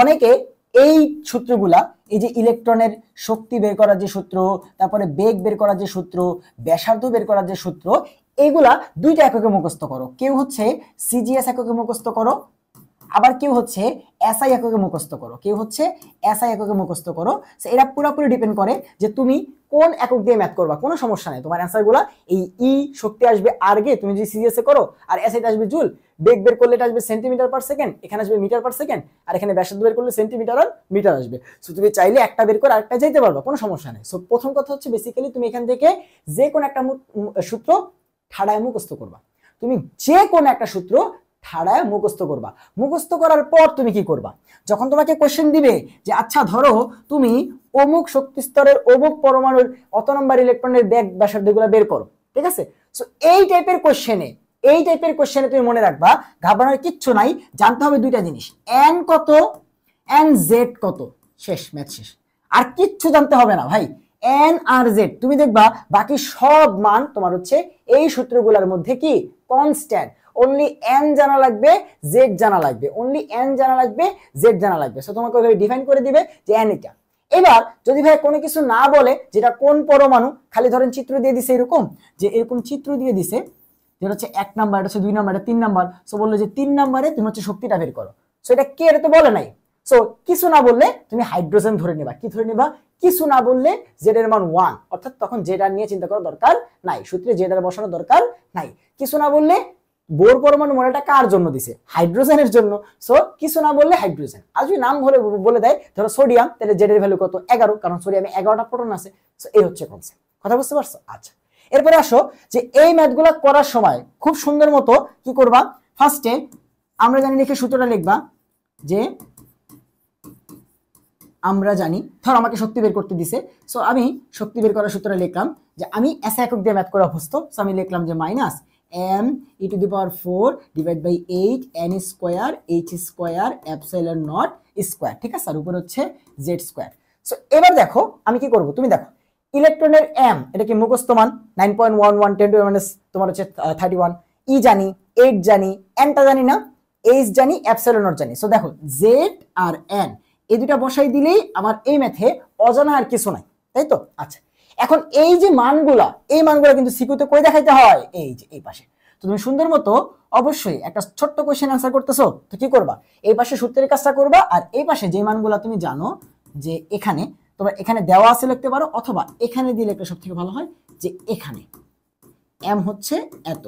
Speaker 1: অনেকে এই সূত্রগুলা, এই যে ইলেকট্রনের শক্তি বের করার যে সূত্র, তারপরে বেগ বের করার যে সূত্র, ব্যাসার্ধ বের করার যে সূত্র, এইগুলা দুইটা এককে মুখস্থ করো। কেউ হচ্ছে সিজিএস এককে মুখস্থ করো, আবার কেউ হচ্ছে এসআই এককে মুখস্থ করো। এরা পুরোপুরি ডিপেন্ড করে যে তুমি কোন একক দিয়ে ম্যাথ করবা। কোনো সমস্যা নেই, তোমার অ্যান্সার গুলা এই ই শক্তি আসবে আরগে, তুমি যদি সিজিএস এ করো, আর এসআইতে আসবে জুল, বেগ বের করলে এটা আসবে সেন্টিমিটার পার সেকেন্ড, এখানে আসবে মিটার পার সেকেন্ড, আর এখানে ব্যাসার্ধ বের করলে সেন্টিমিটার আর মিটার আসবে। সো তুমি চাইলে একটা বের করে আরেকটা যাইতে পারবা, কোনো সমস্যা নেই। সো প্রথম কথা হচ্ছে বেসিক্যালি তুমি এখান থেকে যে কোনো একটা সূত্র ঠাড়ায় মুখস্থ করবা। তুমি যে কোনো একটা সূত্র ঠাড়ায় মুখস্থ করবা। মুখস্থ করার পর তুমি কি করবা, যখন তোমাকে কোশ্চেন দিবে যে আচ্ছা ধরো তুমি অমুক শক্তি স্তরের অমুক পরমাণুর অত নম্বর ইলেকট্রনের বেগ ব্যাসার্ধগুলো বের করো, ঠিক আছে। সো এই টাইপের কোশ্চেনে তুমি মনে রাখবা, ঘাবড়ানোর কিচ্ছু নাই, জানতে হবে দুইটা জিনিস, এন কত, এন জেড কত, শেষ, ম্যাথ শেষ। আর কিচ্ছু জানতে হবে না ভাই, এন আর জেড তুমি দেখবা বাকি সব মান তোমার হচ্ছে এই সূত্রগুলোর মধ্যে কি কনস্ট্যান্ট। অনলি এন জানা লাগবে, জেড জানা লাগবে, সো তোমাকে ওইভাবে ডিফাইন করে দিবে যে এন এটা। এবার যদি ভাই কোনো কিছু না বলে যেটা কোন পরমাণু, খালি ধরেন চিত্র দিয়ে দিছে এরকম, যে এরকম চিত্র দিয়ে দিছে যেটা হচ্ছে 1 নাম্বার, এটা হচ্ছে 2 নাম্বার, এটা 3 নাম্বার। সো বললো যে 3 নাম্বারে তুমি হচ্ছে শক্তিটা বের করো। সো এটা কে, এটা তো বলে নাই। সো কিছু না বললে তুমি হাইড্রোজেন ধরে নিবা। কি ধরে নিবা? কিছু না বললে জেড এর মান 1, অর্থাৎ তখন জেড আর নিয়ে চিন্তা করার দরকার নাই, সূত্রে জেড আর বসানোর দরকার নাই। কিছু না বললে বোর পরমাণু মডেলটা কার জন্য দিছে? হাইড্রোজেনের জন্য। সো কিছু না বললে হাইড্রোজেন। আর যদি নাম বলে দেয় ধরো সোডিয়াম, তাহলে জেড এর ভ্যালু কত? 11, কারণ সোডিয়ামে 11টা প্রোটন আছে। সো এই হচ্ছে কনসেপ্ট। কথা বুঝতে পারছো? আচ্ছা, এরপরে আসো যে এই ম্যাথগুলো করার সময় খুব সুন্দর মতো কি করবা, ফার্স্টে আমরা জানি লিখে সূত্রটা লিখবা যে আমরা জানি, ধর আমাকে শক্তি বের করতে দিছে, সো আমি শক্তি বের করার সূত্রটা লিখলাম যে আমি এসআই একক দিয়ে ম্যাথ করে অভ্যস্ত। সো আমি লিখলাম যে minus m e to the power 4 divide by 8 n square h square epsilon not square, ঠিক আছে, আর উপরে হচ্ছে z স্কয়ার। সো এবার দেখো আমি কি করব, তুমি দেখো ইলেকট্রনের m এটা কি মুখস্থ মান 9.11 10 টু the minus তোমার হচ্ছে 31, e জানি, 8 জানি, n টা জানি না, h জানি, এপসাইলন নট জানি। সো দেখো z আর n এই দুটো বসাই দিলেই আমার এই ম্যাথে অজানা আর কিছু নাই, তাই তো? আচ্ছা, এখন এই যে মানগুলা, এই মানগুলা কিন্তু সিকিউতে কই দেখাইতে হয়, এই যে এই পাশে। তো তুমি সুন্দর মতো অবশ্যই একটা ছোট্ট কোশ্চেন আনসার করতেছো, তো কি করবা, এই পাশে সূত্রের কাজটা করবা, আর এই পাশে যে মানগুলা তুমি জানো যে এখানে তোমরা এখানে দেওয়া আছে লিখতে পারো, অথবা এখানে দিলে একটা সব থেকে ভালো হয় যে এখানে m হচ্ছে এত,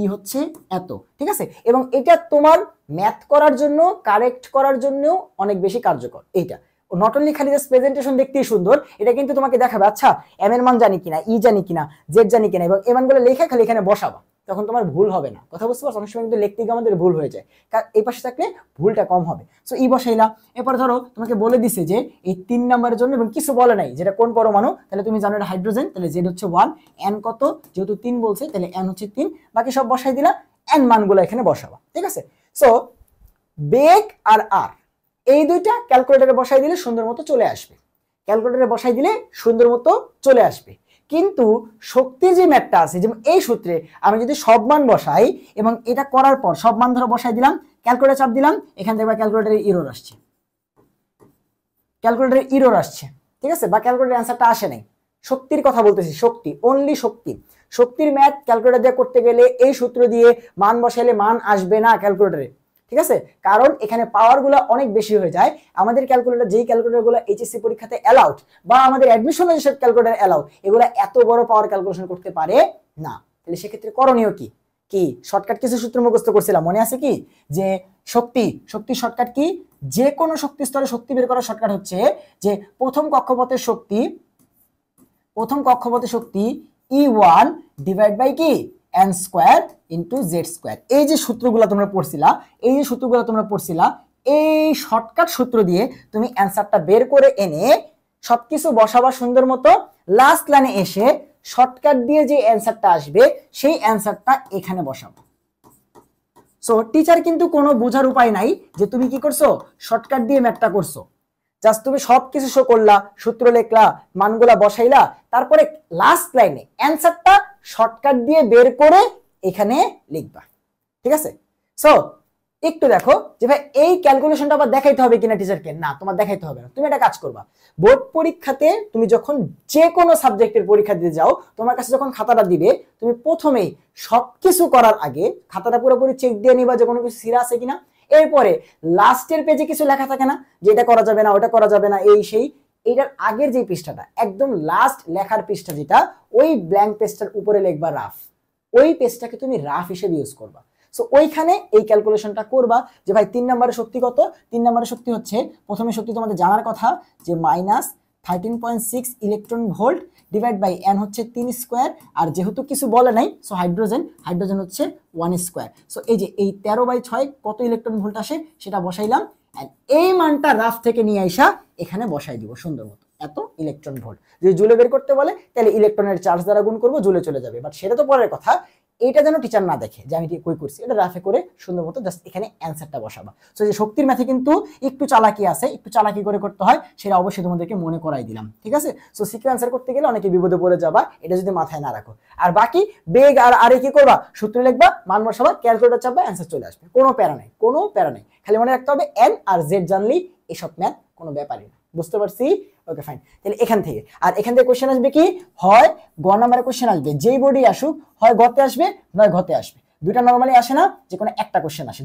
Speaker 1: ই হচ্ছে এত, ঠিক আছে। এবং এটা তোমার ম্যাথ করার জন্য, কারেক্ট করার জন্য অনেক বেশি কার্যকর। এইটা নট অনলি খালি জাস্ট প্রেজেন্টেশন দেখতেই সুন্দর, এটা কিন্তু তোমাকে দেখাবে আচ্ছা এম এর মান জানি কিনা, ই জানি কিনা, জেড জানি কিনা, এবং এই মানগুলো লেখা খালি এখানে বসাবা, তখন তোমার ভুল হবে না। কথা বুঝতে পারছো? অনেক সময় কিন্তু লিখতে গিয়ে আমাদের ভুল হয়ে যায়, কারণ এই পাশে থাকলে ভুলটা কম হবে। সো ই বসাইলা, এরপর ধরো তোমাকে বলে দিছে যে এই 3 নাম্বারের জন্য, এবং কিছু বলে নাই যেটা কোন পরমাণু, তাহলে তুমি জানো এটা হাইড্রোজেন, তাহলে জেড হচ্ছে 1, এন কত, যেহেতু 3 বলছে তাহলে এন হচ্ছে 3, বাকি সব বসাই দিলা, এন মানগুলো এখানে বসাবা, ঠিক আছে। সো বেগ আর আর এই দুইটা ক্যালকুলেটরে বসাই দিলে সুন্দর মতো চলে আসবে, ক্যালকুলেটরে বসাই দিলে সুন্দর মতো চলে আসবে। কিন্তু শক্তির যে ম্যাথটা আছে, যেমন এই সূত্রে আমি যদি সব মান বসাই এবং এটা করার পর সব মান ধরো বসাই দিলাম, ক্যালকুলেটর চাপ দিলাম, এখান থেকে ক্যালকুলেটরের ইরর আসছে, ক্যালকুলেটরের ইরর আসছে, ঠিক আছে, বা ক্যালকুলেটরের অ্যান্সারটা আসে নাই। শক্তির কথা বলতেছি, শক্তি, অনলি শক্তি। শক্তির ম্যাথ ক্যালকুলেটর দিয়ে করতে গেলে এই সূত্র দিয়ে মান বসাইলে মান আসবে না ক্যালকুলেটরে, ঠিক আছে, কারণ এখানে পাওয়ারগুলো অনেক বেশি হয়ে যায়। আমাদের ক্যালকুলেটর, যেই ক্যালকুলেটরগুলো এইচএসসি পরীক্ষাতে অ্যালাউড বা আমাদের অ্যাডমিশনে যেসব ক্যালকুলেটর অ্যালাউ, এগুলো এত বড় পাওয়ার ক্যালকুলেশন করতে পারে না। তাহলে সেক্ষেত্রে করণীয় কি? কি শর্টকাট কিছু সূত্র মুখস্থ করছিলাম, মনে আছে কি? যে শক্তির শর্টকাট কি? যে কোনো শক্তি স্তরে শক্তি বের করার শর্টকাট হচ্ছে যে প্রথম কক্ষপথের শক্তি E1 ডিভাইড বাই কি n square into z square. এই যে সূত্রগুলো তোমরা পড়ছিলা, এই শর্টকাট সূত্র দিয়ে তুমি অ্যানসারটা বের করে এনে সবকিছু বসাবা সুন্দর মতো, লাস্ট লাইনে এসে শর্টকাট দিয়ে যে অ্যানসারটা আসবে সেই অ্যানসারটা এখানে বসাবো। সো টিচার কিন্তু কোনো বোঝার উপায় নাই যে তুমি কি করছো, শর্টকাট দিয়ে ম্যাথটা করছো। জাস্ট তুমি সবকিছু শো করলা, সূত্র লেখলা, মানগুলা বসাইলা, তারপরে লাস্ট লাইনে অ্যানসারটা শর্টকাট দিয়ে বের করে এখানে লিখবা, ঠিক আছে। সো একটু দেখো যে ভাই এই ক্যালকুলেশনটা আবার দেখাইতে হবে কিনা টিচারকে, না তোমার দেখাইতে হবে না। তুমি একটা কাজ করবা, বোর্ড পরীক্ষাতে তুমি যখন যে কোনো সাবজেক্টের পরীক্ষা দিতে যাও, তোমার কাছে যখন খাতাটা দিবে, তুমি প্রথমেই সবকিছু করার আগে খাতাটা পুরোপুরি চেক দিয়ে নিবা যে কোনো কিছু সিরা আছে কিনা। এরপরে লাস্টের পেজে কিছু লেখা থাকে না যে এটা করা যাবে না, ওটা করা যাবে না, এই সেই, এইটার আগের যে পৃষ্ঠাটা একদম লাস্ট লেখার পৃষ্ঠা, যেটা ওই ব্ল্যাঙ্ক পেজটার উপরে লিখবা রাফ, ওই পেজটাকে তুমি রাফ হিসেবে ইউজ করবা। সো ওইখানে এই ক্যালকুলেশনটা করবা যে ভাই 3 নম্বরের শক্তি কত। 3 নম্বরের শক্তি হচ্ছে, প্রথমে শক্তি তোমাদের জানার কথা যে -13.6 electron volt divide by n হচ্ছে 3 স্কয়ার, আর যেহেতু কিছু বলে নাই সো হাইড্রোজেন হচ্ছে 1 স্কয়ার। সো এই যে এই 13/6 কত ইলেকট্রন ভোল্ট আসে সেটা বসাইলাম, এন্ড এই মানটা রাফ থেকে নিয়ে আইসা এখানে বসাই দিব সুন্দর মতো, এত ইলেকট্রন ভোল্ট। যদি জুলে বের করতে বলে তাহলে ইলেকট্রনের চার্জ দ্বারা গুণ করবো, জুলে চলে যাবে, বাট সেটা তো পরের কথা। এইটা যেন টিচার না দেখে যে আমি কই করছি, এটা রাফে করে সুন্দর মতো জাস্ট এখানে অ্যান্সারটা বসাবা। সো যে শক্তির ম্যাথে কিন্তু একটু চালাকি আছে, একটু চালাকি করে করতে হয়, সেটা অবশ্যই তোমাদেরকে মনে করাই দিলাম, ঠিক আছে। সো সিকিউ অ্যান্সার করতে গেলে অনেকে বিপদে পড়ে যাবা, এটা যদি মাথায় না রাখো। আর বাকি বেগ আর আরে কি করবা, সূত্র লিখবা, মান বসাবা, ক্যালকুলেটর চাপবা, অ্যান্সার চলে আসবে, কোনো প্যারা নেই। খালি মনে রাখতে হবে এন আর জেড জানলেই এসব ম্যাথ কোনো ব্যাপারই না, বুঝতে পারছি? Okay fine. তাহলে এখান থেকে কোশ্চেন আসবে কি, হয় গ নাম্বারে কোশ্চেন আসবে, যেই বোর্ডে আসুক, হয় গতে আসবে নয় ঘতে আসবে। দুইটা নরমালি আসে না, যে কোনো একটা কোশ্চেন আসে,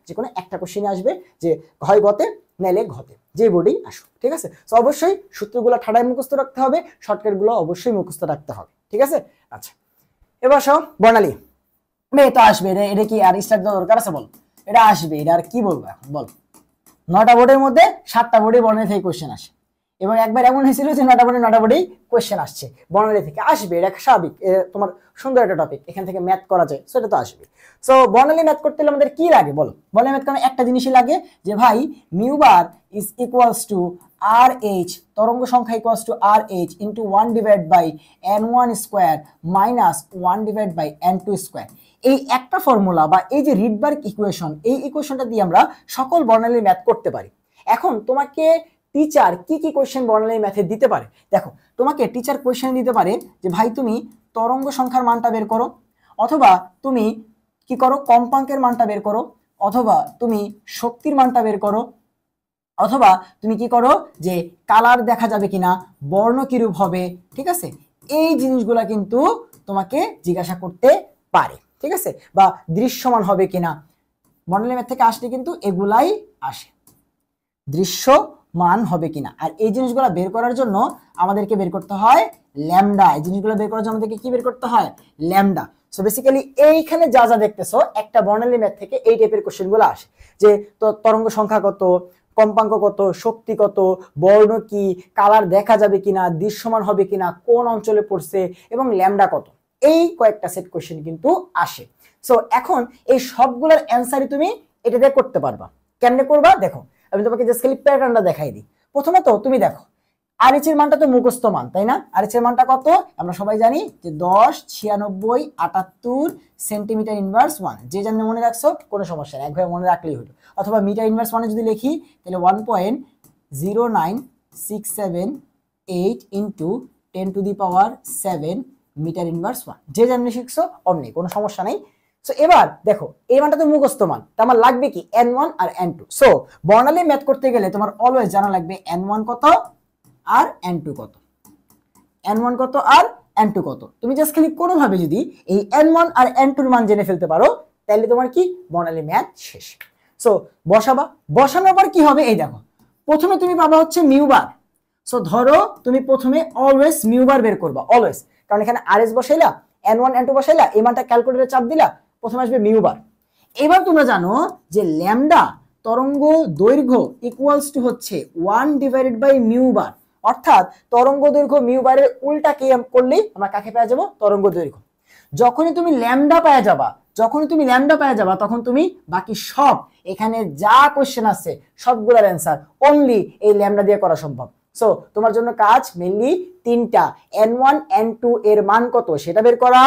Speaker 1: যে কোনো একটা কোশ্চেনই আসবে, যে হয় গতে নাইলে ঘতে, যে বোর্ডেই আসুক, ঠিক আছে। তো অবশ্যই সূত্রগুলো ঠাডায় মুখস্থ রাখতে হবে, শর্টকাটগুলো অবশ্যই মুখস্থ রাখতে হবে, ঠিক আছে। আচ্ছা এবার সব বর্ণালী এটা আসবে, এটা কি আর স্টার্ট দেওয়ার দরকার আছে? বল, এটা আসবে, এটা আর কি বলবো এখন বল। 9টা বোর্ডের মধ্যে 7টা বোর্ডে বর্ণালী থেকে কোশ্চেন আসে, এবং একবার এমন হয়েছিল যে নটাবডি কোয়েশ্চেন আসছে, বর্ণালী থেকে আসবে, এটা স্বাভাবিক, তোমার সুন্দর একটা টপিক, এখান থেকে ম্যাথ করা যায়, সেটা তো আসবে। সো বর্ণালী ম্যাথ করতে হলে আমাদের কি লাগে বলো? বর্ণালী ম্যাথ কারণে একটা জিনিসই লাগে যে ভাই mu bar is equals to R H, তরঙ্গ সংখ্যা equals to R H into 1 divide by n1 square minus 1 divide by n2 square. এই একটা ফর্মুলা বা এই যে রিডবার্গ ইকুয়েশন, এই ইকুয়েশনটা দিয়ে আমরা সকল বর্ণালী ম্যাথ করতে পারি। এখন তোমাকে টিচার কি কি কোয়েশ্চেন বর্ণালী ম্যাথে দিতে পারে? দেখো, তোমাকে টিচার কোয়েশ্চেন দিতে পারে যে ভাই তুমি তরঙ্গ সংখ্যার মানটা বের করো, অথবা তুমি কি করো কম্পাঙ্কের মানটা বের করো, অথবা তুমি শক্তির মানটা বের করো, অথবা তুমি কি করো যে কালার দেখা যাবে কিনা, বর্ণ কিরূপ হবে, ঠিক আছে, এই জিনিসগুলা কিন্তু তোমাকে জিজ্ঞাসা করতে পারে, ঠিক আছে, বা দৃশ্যমান হবে কিনা। বর্ণালী ম্যাথ থেকে আসলে কিন্তু এগুলাই আসে, দৃশ্যমান হবে কিনা। আর এই জিনিসগুলো বের করার জন্য আমাদেরকে বের করতে হয় ল্যামডা। এই জিনিসগুলো বের করার জন্য আমাদেরকে কি বের করতে হয়? ল্যামডা। সো বেসিক্যালি এইখানে যা যা দেখতেছো একটা বর্ণালী ম্যাথ থেকে এই টাইপের কোশ্চেনগুলো আসে, যে তরঙ্গ সংখ্যা কত, কম্পাঙ্ক কত, শক্তি কত, বর্ণ কি, কালার দেখা যাবে কিনা, দৃশ্যমান হবে কিনা, কোন অঞ্চলে পড়ছে, এবং ল্যামডা কত, এই কয়েকটা সেট কোশ্চেন কিন্তু আসে। সো এখন এই সবগুলোর অ্যান্সারই তুমি এটা দিয়ে করতে পারবা। কেমনে করবা দেখো, আমি তোমাকে জাস্ট খালি প্যাটার্নটা দেখাই দিই। প্রথমত তুমি দেখো আরএইচ এর মানটা তো মুখস্থ মান, তাই না? আরএইচ এর মানটা কত আমরা সবাই জানি যে 10, 96, 78 সেন্টিমিটার ইনভার্স 1। যে জানলে মনে রাখছো কোনো সমস্যা নেই, একভাবে মনে রাখলেই হলো। অথবা মিটার ইনভার্স 1 যদি লিখি তাহলে 1.09678 into 10 to the power 7 metre inverse 1। যে জানলে শিখছো অমনি, কোনো সমস্যা নেই। সো এবার দেখো এই মানটা তো মুখস্থ মান, তা আমার লাগবে কি n1 আর n2। সো বর্ণালী ম্যাথ করতে গেলে তোমার অলওয়েজ জানা লাগবে n1 কত আর n2 কত, n1 কত আর n2 কত। তুমি জাস্ট খালি কোনোভাবে যদি এই n1 আর n2 এর মান জেনে ফেলতে পারো তাহলে তোমার কি বর্ণালী ম্যাথ শেষ। সো বসাবা, বসানোর পর কি হবে এই দেখো, প্রথমে তুমি পাবা হচ্ছে মিউ বার। সো ধরো তুমি প্রথমে অলওয়েজ মিউ বার বের করবা, অলওয়েজ, কারণ এখানে আরএস বসাইলা, n1 n2 বসাইলা, এই মানটা ক্যালকুলেটরে চাপ দিলা, প্রথমে আসবে মিউ বার। এবার তোমরা জানো যে ল্যামডা তরঙ্গ দৈর্ঘ্য ইকুয়ালস টু হচ্ছে 1 ডিভাইডেড বাই মিউ বার, অর্থাৎ তরঙ্গ দৈর্ঘ্য মিউ বারের উল্টা কে করলেই আমরা কাকে পেয়ে যাবো? তরঙ্গ দৈর্ঘ্য। যখনই তুমি ল্যামডা পেয়ে যাবা তখন তুমি বাকি সব এখানে যা কোশ্চেন আছে সবগুলোর অ্যান্সার অনলি এই ল্যামডা দিয়ে করা সম্ভব। সো তোমার জন্য কাজ মেইনলি তিনটা, n1 n2 এর মান কত সেটা বের করা,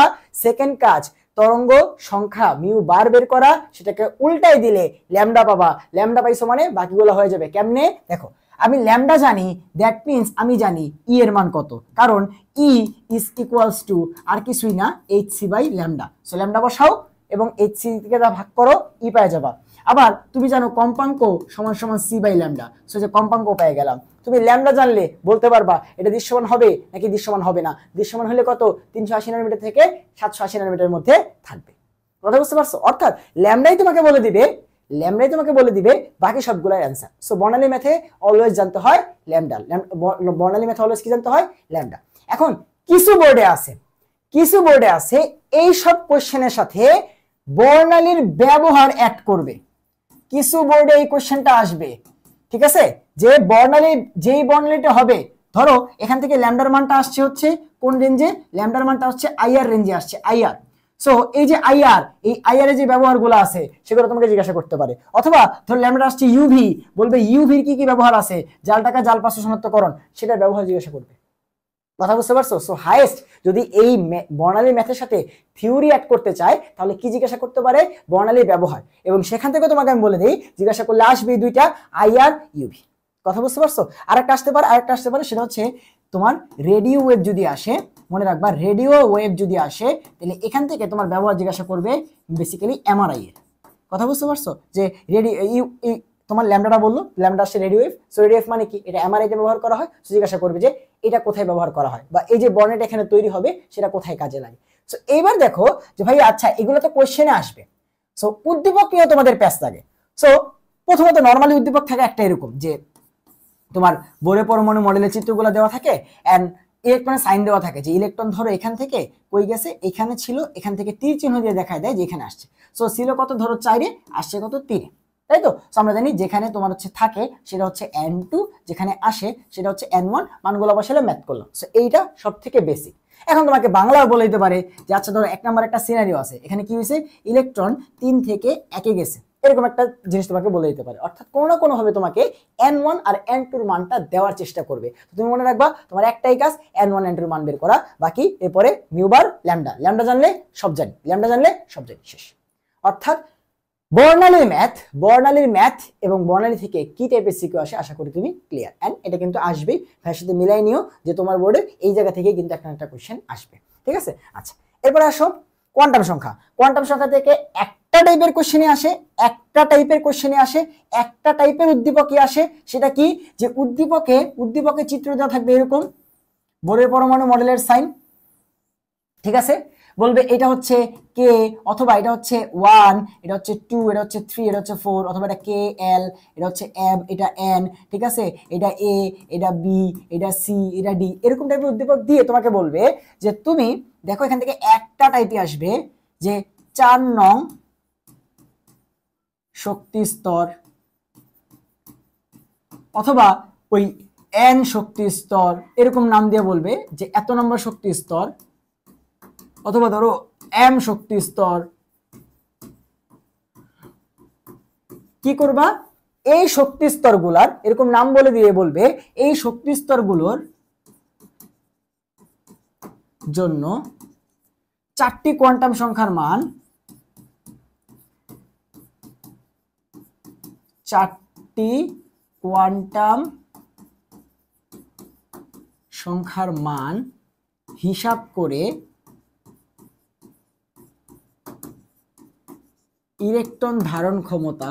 Speaker 1: সেকেন্ড কাজ তরঙ্গ সংখ্যা মিউ বার বের করা, সেটাকে উল্টাই দিলে ল্যামডা পাবা, ল্যামডা পাইছো মানে বাকিগুলো হয়ে যাবে। কেমনে দেখো, আমি ল্যামডা জানি, দ্যাট মিন্স আমি জানি ই এর মান কত, কারণ ই ইজ ইকুয়ালস টু আর কিছুই না hc by lambda. So lambda বসাও এবং hc থেকে যা ভাগ করো ই পেয়ে যাবা। আবার তুমি জানো কম্পাঙ্ক সমান সমান c বাই ল্যামডা, সো যে কম্পাঙ্ক পেয়ে গেলাম। তুমি ল্যামডা জানলে বলতে পারবা এটা দৃশ্যমান হবে নাকি দৃশ্যমান হবে না। দৃশ্যমান হলে কত? 380 ন্যানোমিটার থেকে 780 ন্যানোমিটারের মধ্যে থাকবে। কথা বুঝতে পারছো? অর্থাৎ ল্যামডাই তোমাকে বলে দিবে বাকি সবগুলোর অ্যান্সার। সো বর্ণালী ম্যাথে অলওয়েজ জানতে হয় ল্যামডা, বর্ণালী ম্যাথে অলওয়েজ কি জানতে হয়? ল্যামডা। এখন কিছু বোর্ডে আছে এই সব কোশ্চেনের সাথে বর্ণালীর ব্যবহার অ্যাড করবে। কিছু বোর্ডে এই কোশ্চেনটা আসবে, ঠিক আছে, যে যেই বর্ণালীটা হবে, ধরো এখান থেকে ল্যামডার মানটা আসছে হচ্ছে কোন রেঞ্জে? ল্যামডার মানটা হচ্ছে আইআর রেঞ্জে আসছে, আইআর। সো এই যে আইআর, এই আইআর এর যে ব্যবহারগুলো আছে সেগুলো তোমাকে জিজ্ঞাসা করতে পারে। অথবা ধর ল্যামডা আসছে ইউভি, বলবে ইউভির কি কি ব্যবহার আছে, জাল টাকা জাল পাত্র শনাক্তকরণ, সেটার ব্যবহার জিজ্ঞাসা করবে। কথা বুঝতে পারছো? সো হাইয়েস্ট যদি এই বর্ণালী ম্যাথের সাথে থিওরি অ্যাড করতে চায় তাহলে কি জিজ্ঞাসা করতে পারে? বর্ণালী ব্যবহার। এবং সেখান থেকে তোমাকে আমি বলে দিই, জিজ্ঞাসা করলে আসবে দুইটা, আইআর, ইউভি। কথা বুঝতে পারছো? আরেকটা আসতে পারে সেটা হচ্ছে তোমার রেডিও ওয়েভ যদি আসে, মনে রাখবা রেডিও ওয়েভ যদি আসে তাহলে এখান থেকে তোমার ব্যবহার জিজ্ঞাসা করবে বেসিক্যালি এমআরআই এর। কথা বুঝতে পারছো? যে তোমার ল্যামডাটা বললো, ল্যামডা আসছে radio wave, so radio wave মানে কি? এটা এমআরআই তে ব্যবহার করা হয়। সো জিজ্ঞাসা করবে যে এটা কোথায় ব্যবহার করা হয়, বা এই যে বর্ণটা এখানে তৈরি হবে সেটা কোথায় কাজে লাগে। সো এইবার দেখো যে ভাই আচ্ছা এগুলো তো কোশ্চেনে আসবে, সো উদ্দীপক নিয়ে তোমাদের প্যাচ লাগে। সো প্রথমত নর্মালি উদ্দীপক থাকে একটা এরকম যে তোমার বোরে পরমাণু মডেলের চিত্রগুলো দেওয়া থাকে এন্ড ইলেকট্রনের সাইন দেওয়া থাকে, যে ইলেকট্রন ধরো এখান থেকে কই গেছে, এখানে ছিল, এখান থেকে তীর চিহ্ন দিয়ে দেখায় দেয় যে এখানে আসছে। সো ছিল কত? ধরো 4-এ, আসছে কত? 3-এ, তাই তো? So আমরা জানি যেখানে তোমার হচ্ছে থাকে সেটা হচ্ছে n2, যেখানে আসে সেটা হচ্ছে n1, মানগুলো বসালে ম্যাথ করলাম। সো এইটা সব থেকে বেসিক। এখন তোমাকে বাংলাও বলে দিতে পারে যে আচ্ছা ধরো 1 নম্বর একটা সিনারিও আছে, এখানে কি হয়েছে, ইলেকট্রন 3 থেকে 1 গেছে, এরকম একটা জিনিস তোমাকে বলে দিতে পারে। অর্থাৎ কোনো না কোনো ভাবে তোমাকে n1 আর n2 এর মানটা দেওয়ার চেষ্টা করবে। তো তুমি মনে রাখবা তোমার একটাই কাজ n1 n2 এর মান বের করা, বাকি এরপরে মিউ বার ল্যামডা, ল্যামডা জানলে সব জানি, ল্যামডা জানলে সব জানি, শেষ। অর্থাৎ বর্ণালীর ম্যাথ এবং বর্ণালী থেকে কি টাইপের সিকিউ আসে আশা করি তুমি ক্লিয়ার। এন্ড এটা কিন্তু আসবেই, ভাইয়ের সাথে মিলাই নিও যে তোমার বোর্ডে এই জায়গা থেকে কিন্তু একটা কোশ্চেন আসবে, ঠিক আছে? আচ্ছা, এরপর আসো কোয়ান্টাম সংখ্যা। কোয়ান্টাম সংখ্যা থেকে একটা টাইপের কোশ্চেনে আসে, একটা টাইপের উদ্দীপকই আসে। সেটা কি, যে উদ্দীপকে চিত্র দেওয়া থাকবে এরকম, বোরের পরমাণু মডেলের সাইন, ঠিক আছে? বলবে এটা হচ্ছে কে, অথবা এটা হচ্ছে 1, এটা হচ্ছে 2, এটা হচ্ছে 3, এটা হচ্ছে 4, অথবা এটা কে এল, এটা হচ্ছে এম, এটা এন, ঠিক আছে? এটা এ, এটা বি, এটা সি, এটা ডি, এরকম টাইপের উদ্দীপক দিয়ে তোমাকে বলবে যে তুমি দেখো এখান থেকে একটা টাইপে আসবে যে 4 নং শক্তি স্তর, অথবা ওই এন শক্তি স্তর, এরকম নাম দিয়ে বলবে যে এত নম্বর শক্তি স্তর, অথবা ধরো এম শক্তি স্তর। কি করবা, এই শক্তি স্তরগুলার এরকম নাম বলে দিয়ে বলবে এই শক্তি স্তরগুলোর জন্য 4টি কোয়ান্টাম সংখ্যার মান, 4টি কোয়ান্টাম সংখ্যার মান হিসাব করে ইলেকট্রন ধারণ ক্ষমতা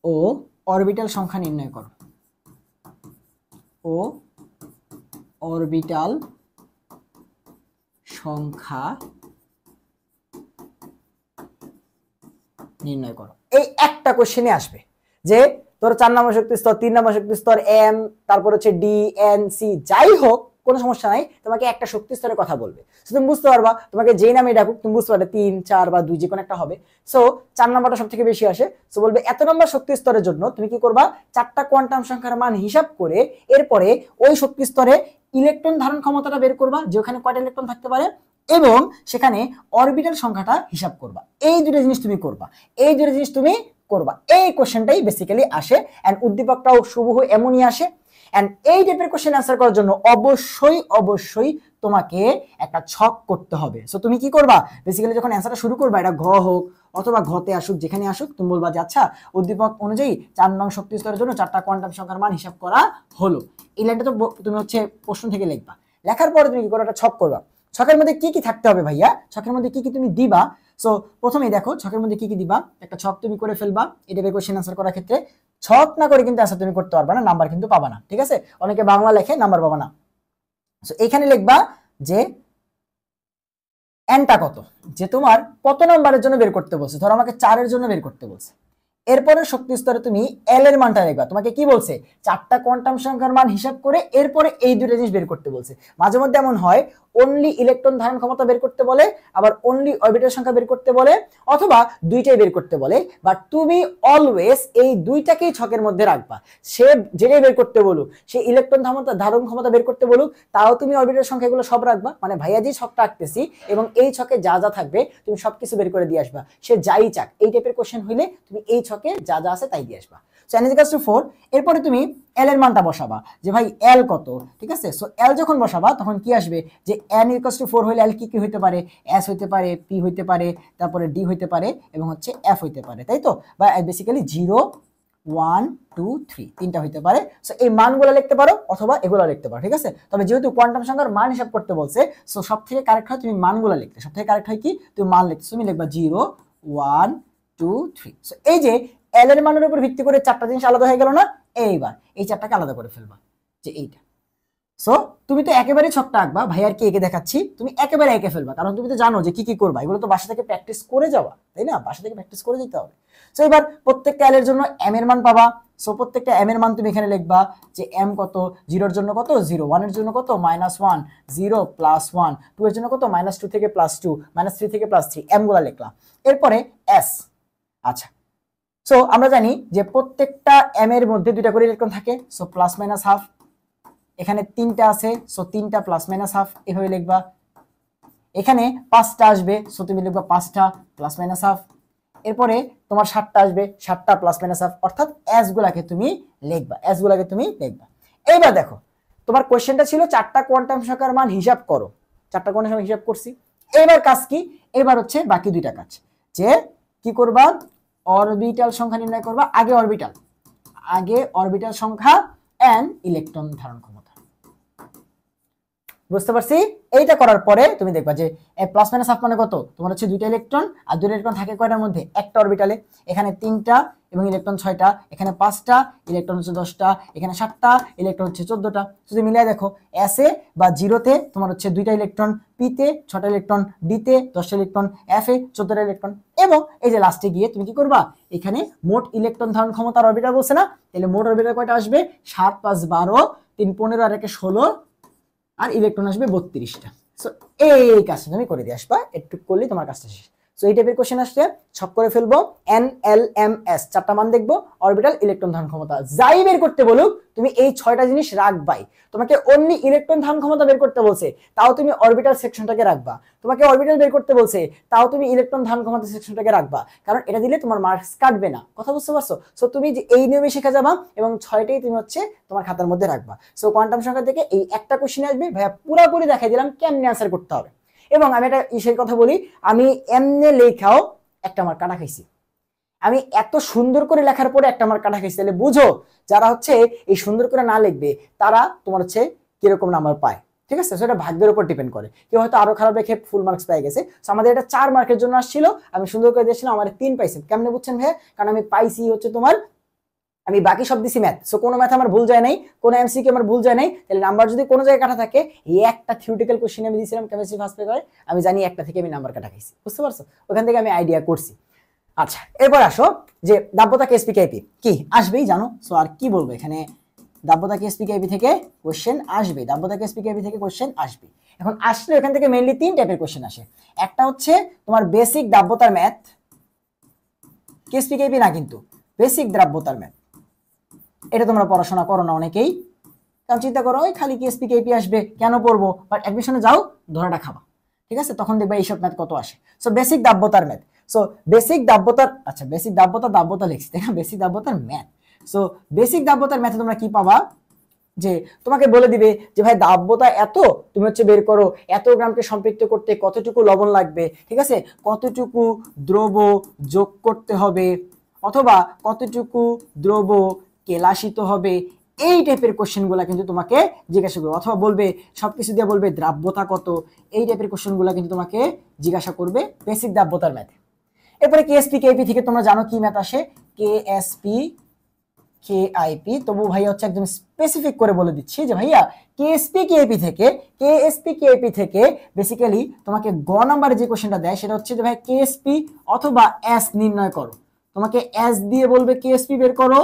Speaker 1: ও অরবিটাল সংখ্যা নির্ণয় করো, এই একটা কোশ্চেনে আসবে যে তোর 4 নম্বর শক্তি স্তর, 3 নম্বর শক্তি স্তর, এম, তারপর হচ্ছে ডি, এন, সি, যাই হোক কোনো সমস্যা নাই, তোমাকে একটা শক্তি স্তরের কথা বলবে। তুমি বুঝতে পারবা, তোমাকে যেই নামে ডাকুক তুমি বুঝতে পারবে 3, 4 বা 2 যে কোনো একটা হবে। সো 4 নম্বরটা সব থেকে বেশি আসে। সো বলবে এত নম্বর শক্তি স্তরের জন্য তুমি কি করবা, 4টা কোয়ান্টাম সংখ্যার মান হিসাব করে এরপরে ওই শক্তি স্তরে ইলেকট্রন ধারণ ক্ষমতাটা বের করবা, যে ওখানে কয়টা ইলেকট্রন থাকতে পারে, এবং সেখানে অরবিটাল সংখ্যাটা হিসাব করবা। এই দুটো জিনিস তুমি করবা, এই কোশ্চেনটাই বেসিক্যালি আসে। এন্ড উদ্দীপকটাও হুবহু এমনই আসে। এন্ড এই টাইপের কোশ্চেন অ্যান্সার করার জন্য অবশ্যই তোমাকে একটা ছক করতে হবে। সো তুমি কি করবা, বেসিক্যালি যখন অ্যান্সারটা শুরু করবা, এটা ঘ হোক অথবা ঘতে আসুক, যেখানে আসুক, তুমি বলবা যে আচ্ছা উদ্দীপক অনুযায়ী 4 নং শক্তি স্তরের জন্য 4টা কোয়ান্টাম সংখ্যার মান হিসাব করা হলো। এই লাইনটা তো তুমি হচ্ছে প্রশ্ন থেকে লিখবা। লেখার পরে তুমি কি করো, একটা ছক করবা। ছকের মধ্যে কি কি থাকতে হবে ভাইয়া, ছকের মধ্যে কি কি তুমি দিবা। সো প্রথমেই দেখো ছকের মধ্যে কি কি দিবা, একটা ছক তুমি করে ফেলবা। এটা কোশ্চেন আনসার করার ক্ষেত্রে ছক না করে কিন্তু অ্যান্সার তুমি করতে পারবা না, নাম্বার কিন্তু পাবা না, ঠিক আছে? অনেকে বাংলা লেখে, নাম্বার পাবা না। সো এখানে লিখবা যে এনটা কত, যে তোমার কত নাম্বারের জন্য বের করতে বলছে। ধরো আমাকে 4 এর জন্য বের করতে বলছে। এরপরে শক্তি স্তরে তুমি এল এর মানটা লিখবা। তোমাকে কি বলছে, 4টা কোয়ান্টাম সংখ্যার মান হিসাব করে এরপরে এই দুটো জিনিস বের করতে বলছে। মাঝে মধ্যে এমন হয় অনলি ইলেকট্রন ধারণ ক্ষমতা বের করতে বলে, আবার অনলি অরবিটাল সংখ্যা বের করতে বলে, অথবা দুইটাই বের করতে বলে। বাট তুমি অলওয়েজ এই দুইটাকেই ছকের মধ্যে রাখবা। সে যেটাই বের করতে বলুক, সে ইলেকট্রন ধারণ ক্ষমতা বের করতে বলুক, তাও তুমি অরবিটাল সংখ্যাগুলো সব রাখবা। মানে ভাইয়া যে ছকটা আঁকতেছি এবং এই ছকে যা যা থাকবে তুমি সবকিছু বের করে দিয়ে আসবা। সে যাই চাক, এই টাইপের কোশ্চেন হইলে তুমি এই ছকে যা যা আছে তাই দিয়ে আসবা। সো n = 4, এরপরে তুমি এল এর মানটা বসাবা যে ভাই এল কত, ঠিক আছে? সো এল যখন বসাবা তখন কি আসবে, যে n = 4 হইলে এল কি কি হইতে পারে, এস হইতে পারে, পি হইতে পারে, তারপরে ডি হইতে পারে, এবং হচ্ছে এফ হইতে পারে, তাই তো? বা বেসিক্যালি 0, 1, 2, 3 তিনটা হইতে পারে। সো এই মানগুলো লিখতে পারো অথবা এগুলো লিখতে পারো, ঠিক আছে? তবে যেহেতু কোয়ান্টাম সংখ্যার মান হিসাব করতে বলছে, সো সবথেকে কারেক্ট হয় তুমি মানগুলো লিখতে। সবথেকে কারেক্ট হয় কি, তুমি মান লিখতে, তুমি লিখবা 0, 1, 2, 3। সো এই যে এল এর মানের উপর ভিত্তি করে 4টা জিনিস আলাদা হয়ে গেল না, এইবার এই 4টাকে আলাদা করে ফেলবা, যে এইটা। সো তুমি তো একেবারে ছকটা আঁকবা, ভাই আর কি এঁকে দেখাচ্ছি, তুমি একেবারে এঁকে ফেলবা, কারণ তুমি তো জানো যে কি কি করবা। এগুলো তো বাসা থেকে প্র্যাকটিস করে যাওয়া, তাই না? বাসা থেকে প্র্যাকটিস করে যেতে হবে। সো এবার প্রত্যেকটা এল এর জন্য এম এর মান পাবা। সো প্রত্যেকটা এম এর মান তুমি এখানে লিখবা যে এম কত, 0 এর জন্য কত 0, 1 এর জন্য কত -1, 0 +1, 2 এর জন্য কত -2 থেকে +2, -3 থেকে +3, এম গুলা লিখলাম। এরপরে এস, আচ্ছা, সো আমরা জানি যে প্রত্যেকটা এম এর মধ্যে দুইটা করে ইলেকট্রন থাকে, সো প্লাস মাইনাস হাফ। এখানে 3টা আছে, সো 3টা প্লাস মাইনাস হাফ এভাবে লিখবা। এখানে 5টা আসবে, সো তুমি লিখবা 5টা প্লাস মাইনাস হাফ। এরপরে তোমার 7টা আসবে, 7টা প্লাস মাইনাস হাফ, অর্থাৎ এস গুলাকে তুমি লিখবা, এস গুলাকে তুমি লিখবা। এইবার দেখো তোমার কোশ্চেনটা ছিল 4টা কোয়ান্টাম সংখ্যার মান হিসাব করো, 4টা কোয়ান্টাম সংখ্যা হিসাব করছি। এবার কাজ কি, এবার হচ্ছে বাকি দুইটা কাজ, যে কি করবা, অরবিটাল সংখ্যা নির্ণয় করবা। আগে অরবিটাল সংখ্যা এন্ড ইলেকট্রন ধারণ ক্ষমতা। বুঝতে পারছি? এইটা করার পরে তুমি দেখবা যে প্লাস মাইনাস হাফ মানে কত, তোমার হচ্ছে দুইটা ইলেকট্রন, আর দুইটা ইলেকট্রন থাকে কয়টার মধ্যে, একটা অরবিটালে। এখানে 3টা এবং ইলেকট্রন 6টা, এখানে 5টা, ইলেকট্রন হচ্ছে 10টা, এখানে 7টা, ইলেকট্রন হচ্ছে 14টা। যদি মিলাই দেখো এস এ বা জিরোতে তোমার হচ্ছে দুইটা ইলেকট্রন, পিতে 6টা ইলেকট্রন, ডিতে 10টা ইলেকট্রন, এফ এ 14টা ইলেকট্রন। এবং এই যে লাস্টে গিয়ে তুমি কি করবা, এখানে মোট ইলেকট্রন ধারণ ক্ষমতার অরবিটাল বলছে না, তাহলে মোট অরবিটাল কয়টা আসবে, 7 5 12, 3 15 আর 1 16, আর ইলেকট্রন আসবে 32টা। সো এই কাজটা তুমি করে দিয়ে আসবা, একটু করলে তোমার কাজটা শেষ। সো এই টাইপের কোশ্চেন আসলে ছক করে ফেলবো, এন এল এম এস 4টা মান দেখবো, অরবিটাল, ইলেকট্রন ধারণ ক্ষমতা, যাই বের করতে বলুক তুমি এই 6টা জিনিস রাখবাই। তোমাকে অনলি ইলেকট্রন ধারণ ক্ষমতা বের করতে বলছে, তাও তুমি অরবিটাল সেকশনটাকে রাখবা। তোমাকে অরবিটাল বের করতে বলছে, তাও তুমি ইলেকট্রন ধারণ ক্ষমতা সেকশনটাকে রাখবা, কারণ এটা দিলে তোমার মার্কস কাটবে না। কথা বুঝতে পারছো? সো তুমি যে এই নিয়মে শিখে যাবা এবং 6টাই তুমি হচ্ছে তোমার খাতার মধ্যে রাখবা। সো কোয়ান্টাম সংখ্যা থেকে এই একটা কোশ্চেন আসবে, ভাইয়া পুরোপুরি দেখাই দিলাম কেমনে আনসার করতে হবে। এবং আমি একটা ইসের কথা বলি, আমি এমনে লেখাও একটা আমার কাটা খাইছি। আমি এত সুন্দর করে লেখার পরে একটা আমার কাটা খাইছি, তাহলে বুঝো যারা হচ্ছে এই সুন্দর করে না লিখবে তারা তোমার হচ্ছে কিরকম নাম্বার পায়। ঠিক আছে, সেটা ভাগ্যের উপর ডিপেন্ড করে, কেউ হয়তো আরো খারাপ রেখে ফুল মার্কস পেয়ে গেছে। সো আমাদের এটা 4 মার্কের জন্য আসছিল, আমি সুন্দর করে দিয়েছিলাম, আমার 3 পাইছি। কেমনে বুঝছেন ভাইয়া? কারণ আমি পাইছি হচ্ছে তোমার, আমি বাকি সব দিছি ম্যাথ, সো কোনো ম্যাথ আমার ভুল যায় নাই, কোনো এমসিকিউ আমার ভুল যায় নাই। তাহলে নাম্বার যদি কোনো জায়গায় কাটা থাকে, এই একটা থিওরিটিক্যাল কোশ্চেন আমি দিয়েছিলাম কেমিস্ট্রি ফার্স্ট পেপারে, আমি জানি একটা থেকে আমি নাম্বার কাটা খাইছি। বুঝতে পারছো? ওখান থেকে আমি আইডিয়া করছি। আচ্ছা, এরপর আসো যে দাব্যতা কেএসপি কেআইপি কি আসবেই জানো। সো আর কি বলবো, এখানে দাব্যতা কেএসপি কেআইপি থেকে কোশ্চেন আসবে, দাব্যতা কেএসপি কেআইপি থেকে কোশ্চেন আসবে। এখন আসলে এখান থেকে মেইনলি 3 টাইপের কোশ্চেন আসে। একটা হচ্ছে তোমার বেসিক দাব্যতার ম্যাথ, কেএসপি কেআইপি না কিন্তু বেসিক দাব্যতার ম্যাথ। এটা তোমরা পড়াশোনা করো না অনেকেই, কারণ চিন্তা করো ওই খালি কেএসপি কেআইপি আসবে কেন পড়বো, বাট অ্যাডমিশনে যাও ধরাটা খাবা। ঠিক আছে, তখন দেখবা এইসব ম্যাথ কত আসে। সো বেসিক দাব্যতার ম্যাথ, সো বেসিক দাব্যতার, আচ্ছা বেসিক দাব্যতা লিখছি তাই না, বেসিক দাব্যতার ম্যাথ। সো বেসিক দাব্যতার ম্যাথে তোমরা কি পাবা, যে তোমাকে বলে দিবে যে ভাই দাব্যতা এত, তুমি হচ্ছে বের করো এত গ্রামকে সম্পৃক্ত করতে কতটুকু লবণ লাগবে, ঠিক আছে, কতটুকু দ্রব যোগ করতে হবে, অথবা কতটুকু দ্রব কেলাসিত হবে। এই টাইপের কোশ্চেনগুলো কিন্তু তোমাকে জিজ্ঞাসা করবে, অথবা বলবে সবকিছু দিয়ে বলবে দ্রাব্যতা কত। এই টাইপের কোশ্চেনগুলো কিন্তু তোমাকে জিজ্ঞাসা করবে বেসিক দাব্যতার ম্যাথে। এরপরে কেএসপি কেআইপি থেকে তোমরা জানো কি ম্যাথ আসে, কেএসপি কেআইপি। তবু ভাইয়া হচ্ছে একদম স্পেসিফিক করে বলে দিচ্ছি যে ভাইয়া কেএসপি কেআইপি থেকে বেসিক্যালি তোমাকে গ নাম্বারে যে কোশ্চেনটা দেয় সেটা হচ্ছে যে ভাই কেএসপি অথবা এস নির্ণয় করো। তোমাকে এস দিয়ে বলবে কেএসপি বের করো,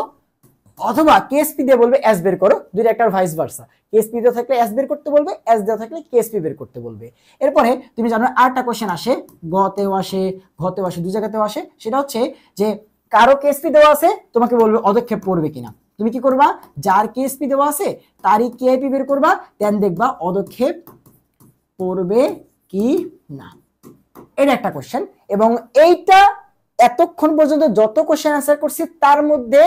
Speaker 1: অথবা কেএসপি দিয়ে বলবে এস বের করো, দুইটা একটা ভাইস ভার্সা। কেএসপি দেওয়া থাকলে এস বের করতে বলবে, এস দেওয়া থাকলে কেএসপি বের করতে বলবে। এরপরে তুমি জানো আরেকটা কোশ্চেন আসে, গতেও আসে ঘতেও আসে, দুই জায়গাতেও আসে। সেটা হচ্ছে যে কারো কেএসপি দেওয়া আছে, তোমাকে বলবে অদক্ষেপ পড়বে কিনা। তুমি কি করবা, যার কেএসপি দেওয়া আছে তারই কেআইপি বের করবা, দেন দেখবা অদক্ষেপ পড়বে কি না। এটা একটা কোশ্চেন, এবং এইটা এতক্ষণ পর্যন্ত যত কোশ্চেন আনসার করছি তার মধ্যে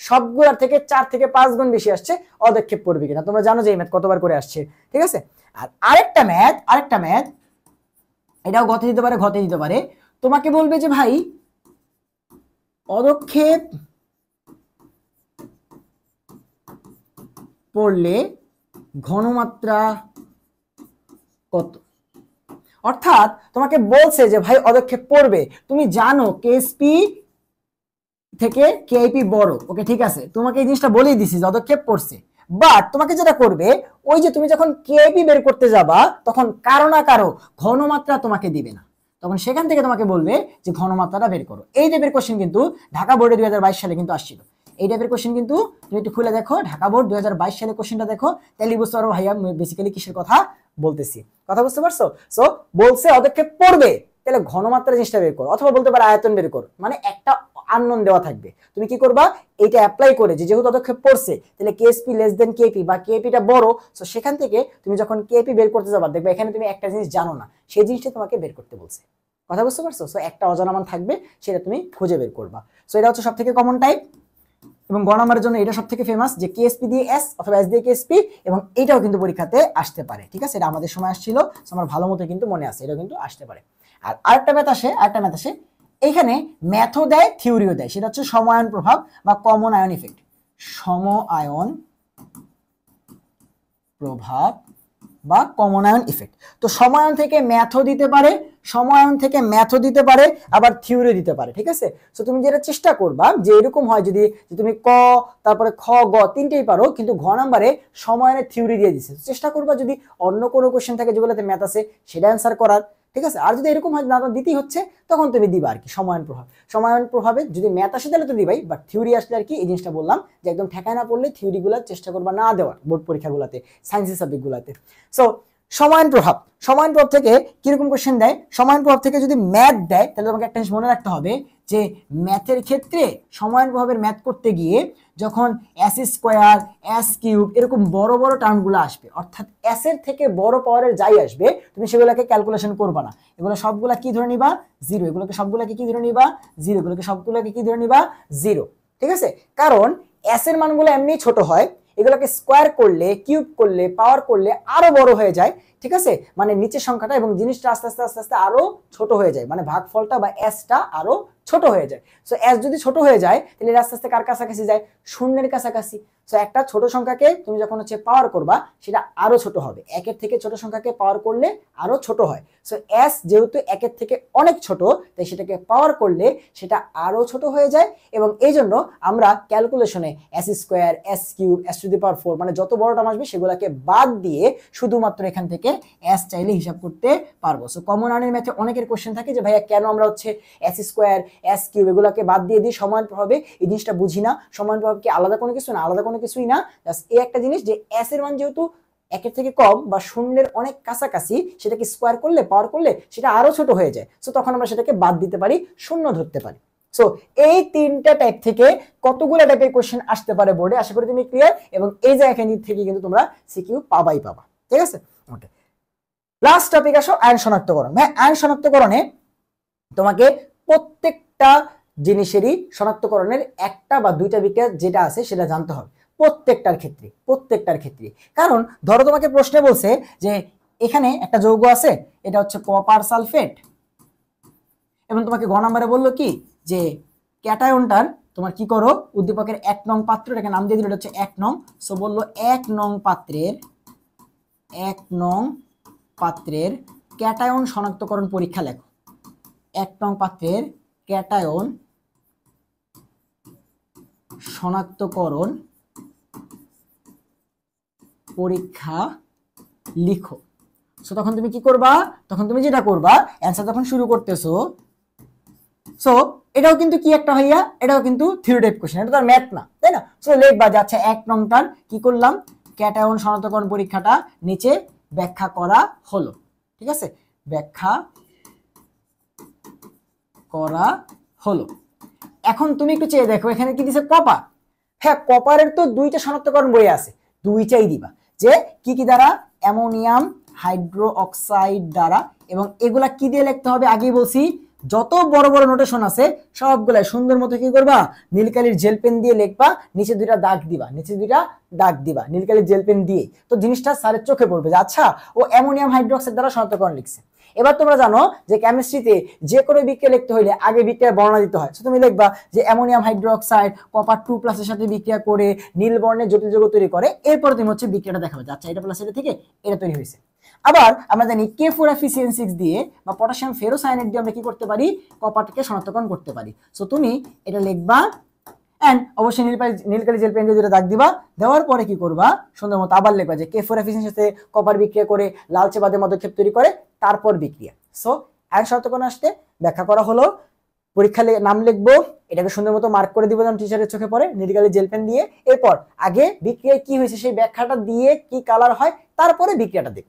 Speaker 1: সবগুলোর থেকে 4 থেকে 5 গুণ বেশি আসছে অদক্ষেপ পড়বে কিনা। তোমরা জানো যে এই ম্যাথ কতবার করে আসছে, ঠিক আছে। আর আরেকটা ম্যাথ এটাও গতে দিতে পারে ঘতে দিতে পারে। তোমাকে বলবে যে ভাই অদক্ষেপ পড়লে ঘনমাত্রা কত। অর্থাৎ তোমাকে বলছে যে ভাই অদক্ষেপ পড়বে, তুমি জানো কেএসপি থেকে কেআইপি বড়, ওকে ঠিক আছে, তোমাকে এই জিনিসটা বলেই দিছি যে অদক্ষেপ পড়ছে। বাট তোমাকে যেটা করবে, ওই যে তুমি যখন কেআইপি বের করতে যাবা তখন কারো না কারো ঘনমাত্রা তোমাকে দিবে না, তখন সেখান থেকে তোমাকে বলবে যে ঘনমাত্রাটা বের করো। এই টাইপের কোশ্চেন কিন্তু ঢাকা বোর্ডে 2022 সালে কিন্তু আসছিল। এই টাইপের কোশ্চেন কিন্তু তুমি একটু খুলে দেখো, ঢাকা বোর্ড 2022 সালে কোশ্চেনটা দেখো, তাহলে বুঝতে পারো ভাইয়া বেসিক্যালি কিসের কথা বলতেছি। কথা বুঝতে পারছো? সো বলছে অদক্ষেপ পড়বে, তাহলে ঘনমাত্রা জিনিসটা বের করো, অথবা বলতে পারে আয়তন বের করো, মানে একটা আননোন দেওয়া থাকবে। তুমি কি করবা, এইটা অ্যাপ্লাই করে যে যেহেতু পদক্ষেপ পড়ছে, তাহলে কেএসপি লেস দেন কেপি বা কেপিটা বড়, সো সেখান থেকে তুমি যখন কেপি বের করতে যাবা দেখবে এখানে তুমি একটা জিনিস জানো না, সেই জিনিসটা তোমাকে বের করতে বলছে। কথা বুঝতে পারছো? সো একটা অজানা মান থাকবে, সেটা তুমি খুঁজে বের করবা। সো এটা হচ্ছে সব থেকে কমন টাইপ, এবং গ নাম্বারের জন্য এটা সব থেকে ফেমাস যে কেএসপি দিয়ে এস অথবা এস দিয়ে কেএসপি, এবং এটাও কিন্তু পরীক্ষাতে আসতে পারে। ঠিক আছে, এটা আমাদের সময় আসছিল, আমার ভালো মতো কিন্তু মনে আছে, এটাও কিন্তু আসতে পারে। আর আরেকটা ম্যাথ আসে, এইখানে ম্যাথও দেয় থিওরিও দেয়, সেটা হচ্ছে সময়ায়ন প্রভাব বা কমন আয়ন ইফেক্ট। সমআয়ন প্রভাব বা কমন আয়ন ইফেক্ট। তো সময়ায়ন থেকে ম্যাথও দিতে পারে, আবার থিওরি দিতে পারে। ঠিক আছে, তো তুমি যেটা চেষ্টা করবা যে এরকম হয় যদি তুমি ক তারপরে খ গ তিনটেই পারো, কিন্তু ঘ নাম্বারে সময়ায়নের থিওরি দিয়ে দিছে, চেষ্টা করবা যদি অন্য কোনো কোশ্চেন থাকে যেগুলোতে ম্যাথ আছে সেটা অ্যান্সার করার। ঠিক আছে, আর যদি এরকম হয় না দিতেই হচ্ছে, তখন তুমি দিবা আর কি সময়ায়ন প্রভাবে যদি ম্যাথ আসে তাহলে তো দিবাই, বাট থিওরি আসলে আর কি এই জিনিসটা বললাম যে একদম ঠেকায় না পড়লে থিওরিগুলো চেষ্টা করবা না দেওয়ার বোর্ড পরীক্ষাগুলোতে, সায়েন্সের সাবজেক্টগুলোতে। সো সময়ায়ন প্রভাব থেকে কিরকম কোশ্চেন দেয়, সময়ায়ন প্রভাব থেকে যদি ম্যাথ দেয় তাহলে তোমাকে একটা জিনিস মনে রাখতে হবে যে ম্যাথের ক্ষেত্রে সময়ায়ন প্রভাবের ম্যাথ করতে গিয়ে যখন এস স্কোয়ার এস কিউব এরকম বড় বড় টার্মগুলো আসবে, অর্থাৎ এস এর থেকে বড় পাওয়ারের যাই আসবে, তুমি সেগুলোকে ক্যালকুলেশন করবা না, এগুলো সবগুলা কি ধরে নিবা, জিরো। এগুলোকে সবগুলোকে কি ধরে নিবা, জিরো। এগুলোকে সবগুলোকে কি ধরে নিবা, জিরো। ঠিক আছে, কারণ এস এর মানগুলো এমনি ছোট হয়, এগুলোকে স্কোয়ার করলে কিউব করলে পাওয়ার করলে আরো বড় হয়ে যায়। ঠিক আছে, মানে নিচের সংখ্যাটা এবং জিনিসটা আস্তে আস্তে আরো ছোট হয়ে যায়, মানে ভাগফলটা বা এসটা আরো ছোট হয়ে যায়। সো এস যদি ছোট হয়ে যায় তাহলে আস্তে আস্তে কার কাছাকাছি যায়, শূন্যের কাছাকাছি। সো একটা ছোট সংখ্যাকে তুমি যখন হচ্ছে পাওয়ার করবা সেটা আরো ছোট হবে, একের থেকে ছোট সংখ্যাকে পাওয়ার করলে আরো ছোট হয়। সো এস যেহেতু একের থেকে অনেক ছোট, তাই সেটাকে পাওয়ার করলে সেটা আরো ছোট হয়ে যায়, এবং এই জন্য আমরা ক্যালকুলেশনে S square S cube S to the power 4 মানে যত বড় টার্ম আসবে সেগুলোকে বাদ দিয়ে শুধুমাত্র এখান থেকে এস চাইলে হিসাব করতে পারবো। সো কমন আয়নের ম্যাথে অনেকের কোশ্চেন থাকে যে ভাইয়া কেন আমরা হচ্ছে এস স্কোয়ার এস কিউব এগুলোকে বাদ দিয়ে দিই সময়ায়ন প্রভাবে, এই জিনিসটা বুঝি না। সময়ায়ন প্রভাব কি আলাদা কোনো কিছু না, আলাদা কোনো কিছুই না, জাস্ট এই একটা জিনিস যে এস এর মান যেহেতু একের থেকে কম বা শূন্যের অনেক কাছাকাছি, সেটাকে স্কোয়ার করলে পাওয়ার করলে সেটা আরো ছোট হয়ে যায়। সো তখন আমরা সেটাকে বাদ দিতে পারি, শূন্য ধরতে পারি। সো এই তিনটা টাইপ থেকে কতগুলো টাইপের কোশ্চেন আসতে পারে বোর্ডে, আশা করি তুমি ক্লিয়ার, এবং এই জায়গা থেকে কিন্তু তোমরা সিকিউ পাবা। ঠিক আছে, ওকে। লাস্ট টপিক আসো আয়ন শনাক্তকরণ। ভাই আয়ন শনাক্তকরণে তোমাকে প্রত্যেকটা জিনিসেরই শনাক্তকরণের একটা বা দুইটা বিক্রিয়া যেটা আছে সেটা জানতে হবে প্রত্যেকটার ক্ষেত্রে। কারণ ধরো তোমাকে প্রশ্নে বলছে যে এখানে একটা যৌগ আছে, এটা হচ্ছে কপার সালফেট, এবং তোমাকে গ নম্বরে বললো কি যে ক্যাটায়নটার তোমার কি করো, উদ্দীপকের 1 নং পাত্র, এটাকে নাম দিয়ে দিল, এটা হচ্ছে 1 নং। সো বললো 1 নং পাত্রের ক্যাটায়ন শনাক্তকরণ পরীক্ষা লেখো। 1 নং পাত্রের ক্যাটায়ন শনাক্তকরণ পরীক্ষা লিখো। সো তখন তুমি কি করবা, তখন তুমি যেটা করবা অ্যান্সার যখন শুরু করতেছো, সো এটাও কিন্তু কি একটা হইয়া, এটাও কিন্তু থিওরি টাইপ কোশ্চেন, এটা তো আর ম্যাথ না, তাই না? সো লিখবা যে আচ্ছা 1 নংটার কি করলাম, ক্যাটায়ন শনাক্তকরণ পরীক্ষাটা নিচে ব্যাখ্যা করা হলো। ঠিক আছে, ব্যাখ্যা করা হলো। এখন তুমি একটু চেয়ে দেখো এখানে কি দিছে, কপার। হ্যাঁ, কপারের তো দুইটা শনাক্তকরণ বই আছে, দুইটাই দিবা যে কি কি দ্বারা, অ্যামোনিয়াম হাইড্রো অক্সাইড দ্বারা, এবং এগুলা কি দিয়ে লিখতে হবে আগেই বলছি, যত বড় বড় নোটেশন আছে সবগুলা সুন্দর মতো কি করবা, নীলকালির জেল পেন দিয়ে লিখবা, নিচে দুইটা দাগ দিবা নীলকালির জেল পেন দিয়ে। তো জিনিসটা স্যারের চোখে পড়বে যে আচ্ছা ও অ্যামোনিয়াম হাইড্রোক্সাইড দ্বারা শনাক্তকরণ লিখছে। এবার তোমরা জানো যে কেমিস্ট্রিতে যে কোনো বিক্রিয়া লিখতে হইলে আগে বিক্রিয়ার বর্ণনা দিতে হয়। তুমি লিখবা যে অ্যামোনিয়াম হাইড্রোক্সাইড কপার 2+ এর সাথে বিক্রিয়া করে নীল বর্ণের জটিল যৌগ তৈরি করে, এরপর তুমি হচ্ছে বিক্রিয়াটা দেখাবে আচ্ছা এটা প্লাস এটা থেকে এটা তৈরি হয়েছে। আবার আমরা জানি K4FeCN6 দিয়ে বা পটাশিয়াম ফেরোসায়ানেট দিয়ে আমরা কি করতে পারি, কপারকে শনাক্তকরণ করতে পারি। সো তুমি এটা লিখবা, এন্ড অবশ্যই নীলকালি জেল পেন দিয়ে দুটো দাগ দিবা, দেওয়ার পরে কি করবা, সুন্দর মতো আবার লিখবা যে K4FeCN6 সাথে কপার বিক্রিয়া করে লালচে বাদে মধ্যক্ষেপ তৈরি করে, তারপর বিক্রিয়া। সো আয়ন শনাক্তকরণ আসতে ব্যাখ্যা করা হলো, পরীক্ষা নাম লিখবো, এটাকে সুন্দর মতো মার্ক করে দিব যেন টিচারের চোখে পড়ে নীলকালি জেল পেন দিয়ে। এরপর আগে বিক্রিয়ায় কি হয়েছে সেই ব্যাখ্যাটা দিয়ে কি কালার হয়, তারপরে বিক্রিয়াটা দেব,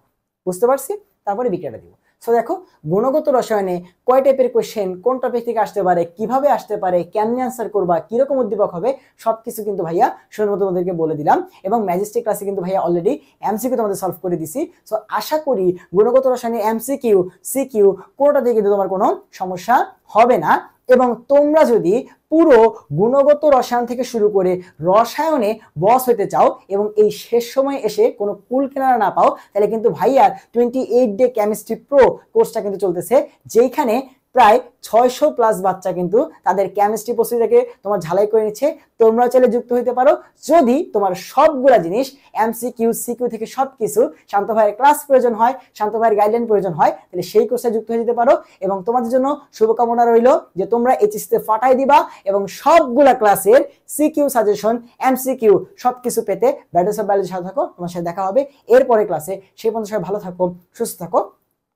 Speaker 1: বুঝতে পারছি, তারপরে বিক্রিয়াটা দিব। সো দেখো গুণগত রসায়নে কয় টাইপের কোশ্চেন, কোন টপিক থেকে আসতে পারে, কিভাবে আসতে পারে, কেমনে আনসার করবা, কিরকম উদ্দীপক হবে, সবকিছু কিন্তু ভাইয়া সুন্দর মতো তোমাদেরকে বলে দিলাম। এবং ম্যাজিস্ট্রিক ক্লাসে কিন্তু ভাইয়া অলরেডি এমসিকিউ তোমাদের সলভ করে দিছি। সো আশা করি গুণগত রসায়নে এমসিকিউ সিকিউ কোনোটাতে কিন্তু তোমার কোনো সমস্যা হবে না। এবং তোমরা যদি পুরো গুণগত রসায়ন থেকে শুরু করে রসায়নে বস হতে চাও এবং এই শেষ সময়ে এসে কোনো কুল কেনারা না পাও, তাহলে কিন্তু ভাইয়ার 28 ডে কেমিস্ট্রি প্রো কোর্সটা কিন্তু চলতেছে, যেখানে প্রায় 600+ বাচ্চা কিন্তু তাদের কেমিস্ট্রি প্রস্তুতি থেকে তোমার ঝালাই করে নিচ্ছে। তোমরা চাইলে যুক্ত হতে পারো যদি তোমার সবগুলা জিনিস এমসিকিউ সিকিউ থেকে সবকিছু শান্ত ভাইয়ের ক্লাস প্রয়োজন হয়, শান্ত ভাইয়ের গাইডলাইন প্রয়োজন হয়, তাহলে সেই কোর্সে যুক্ত হয়ে যেতে পারো। এবং তোমাদের জন্য শুভকামনা রইল যে তোমরা এইচএসসিতে ফাটাই দিবা এবং সবগুলা ক্লাসের সিকিউ সাজেশন এমসিকিউ সবকিছু পেতে ব্যাটলস অফ বায়োলজির সাথে থাকো। তোমার সাথে দেখা হবে এরপরে ক্লাসে। সেই পর্যন্ত সবাই ভালো থাকো, সুস্থ থাকো,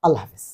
Speaker 1: আল্লাহ হাফেজ।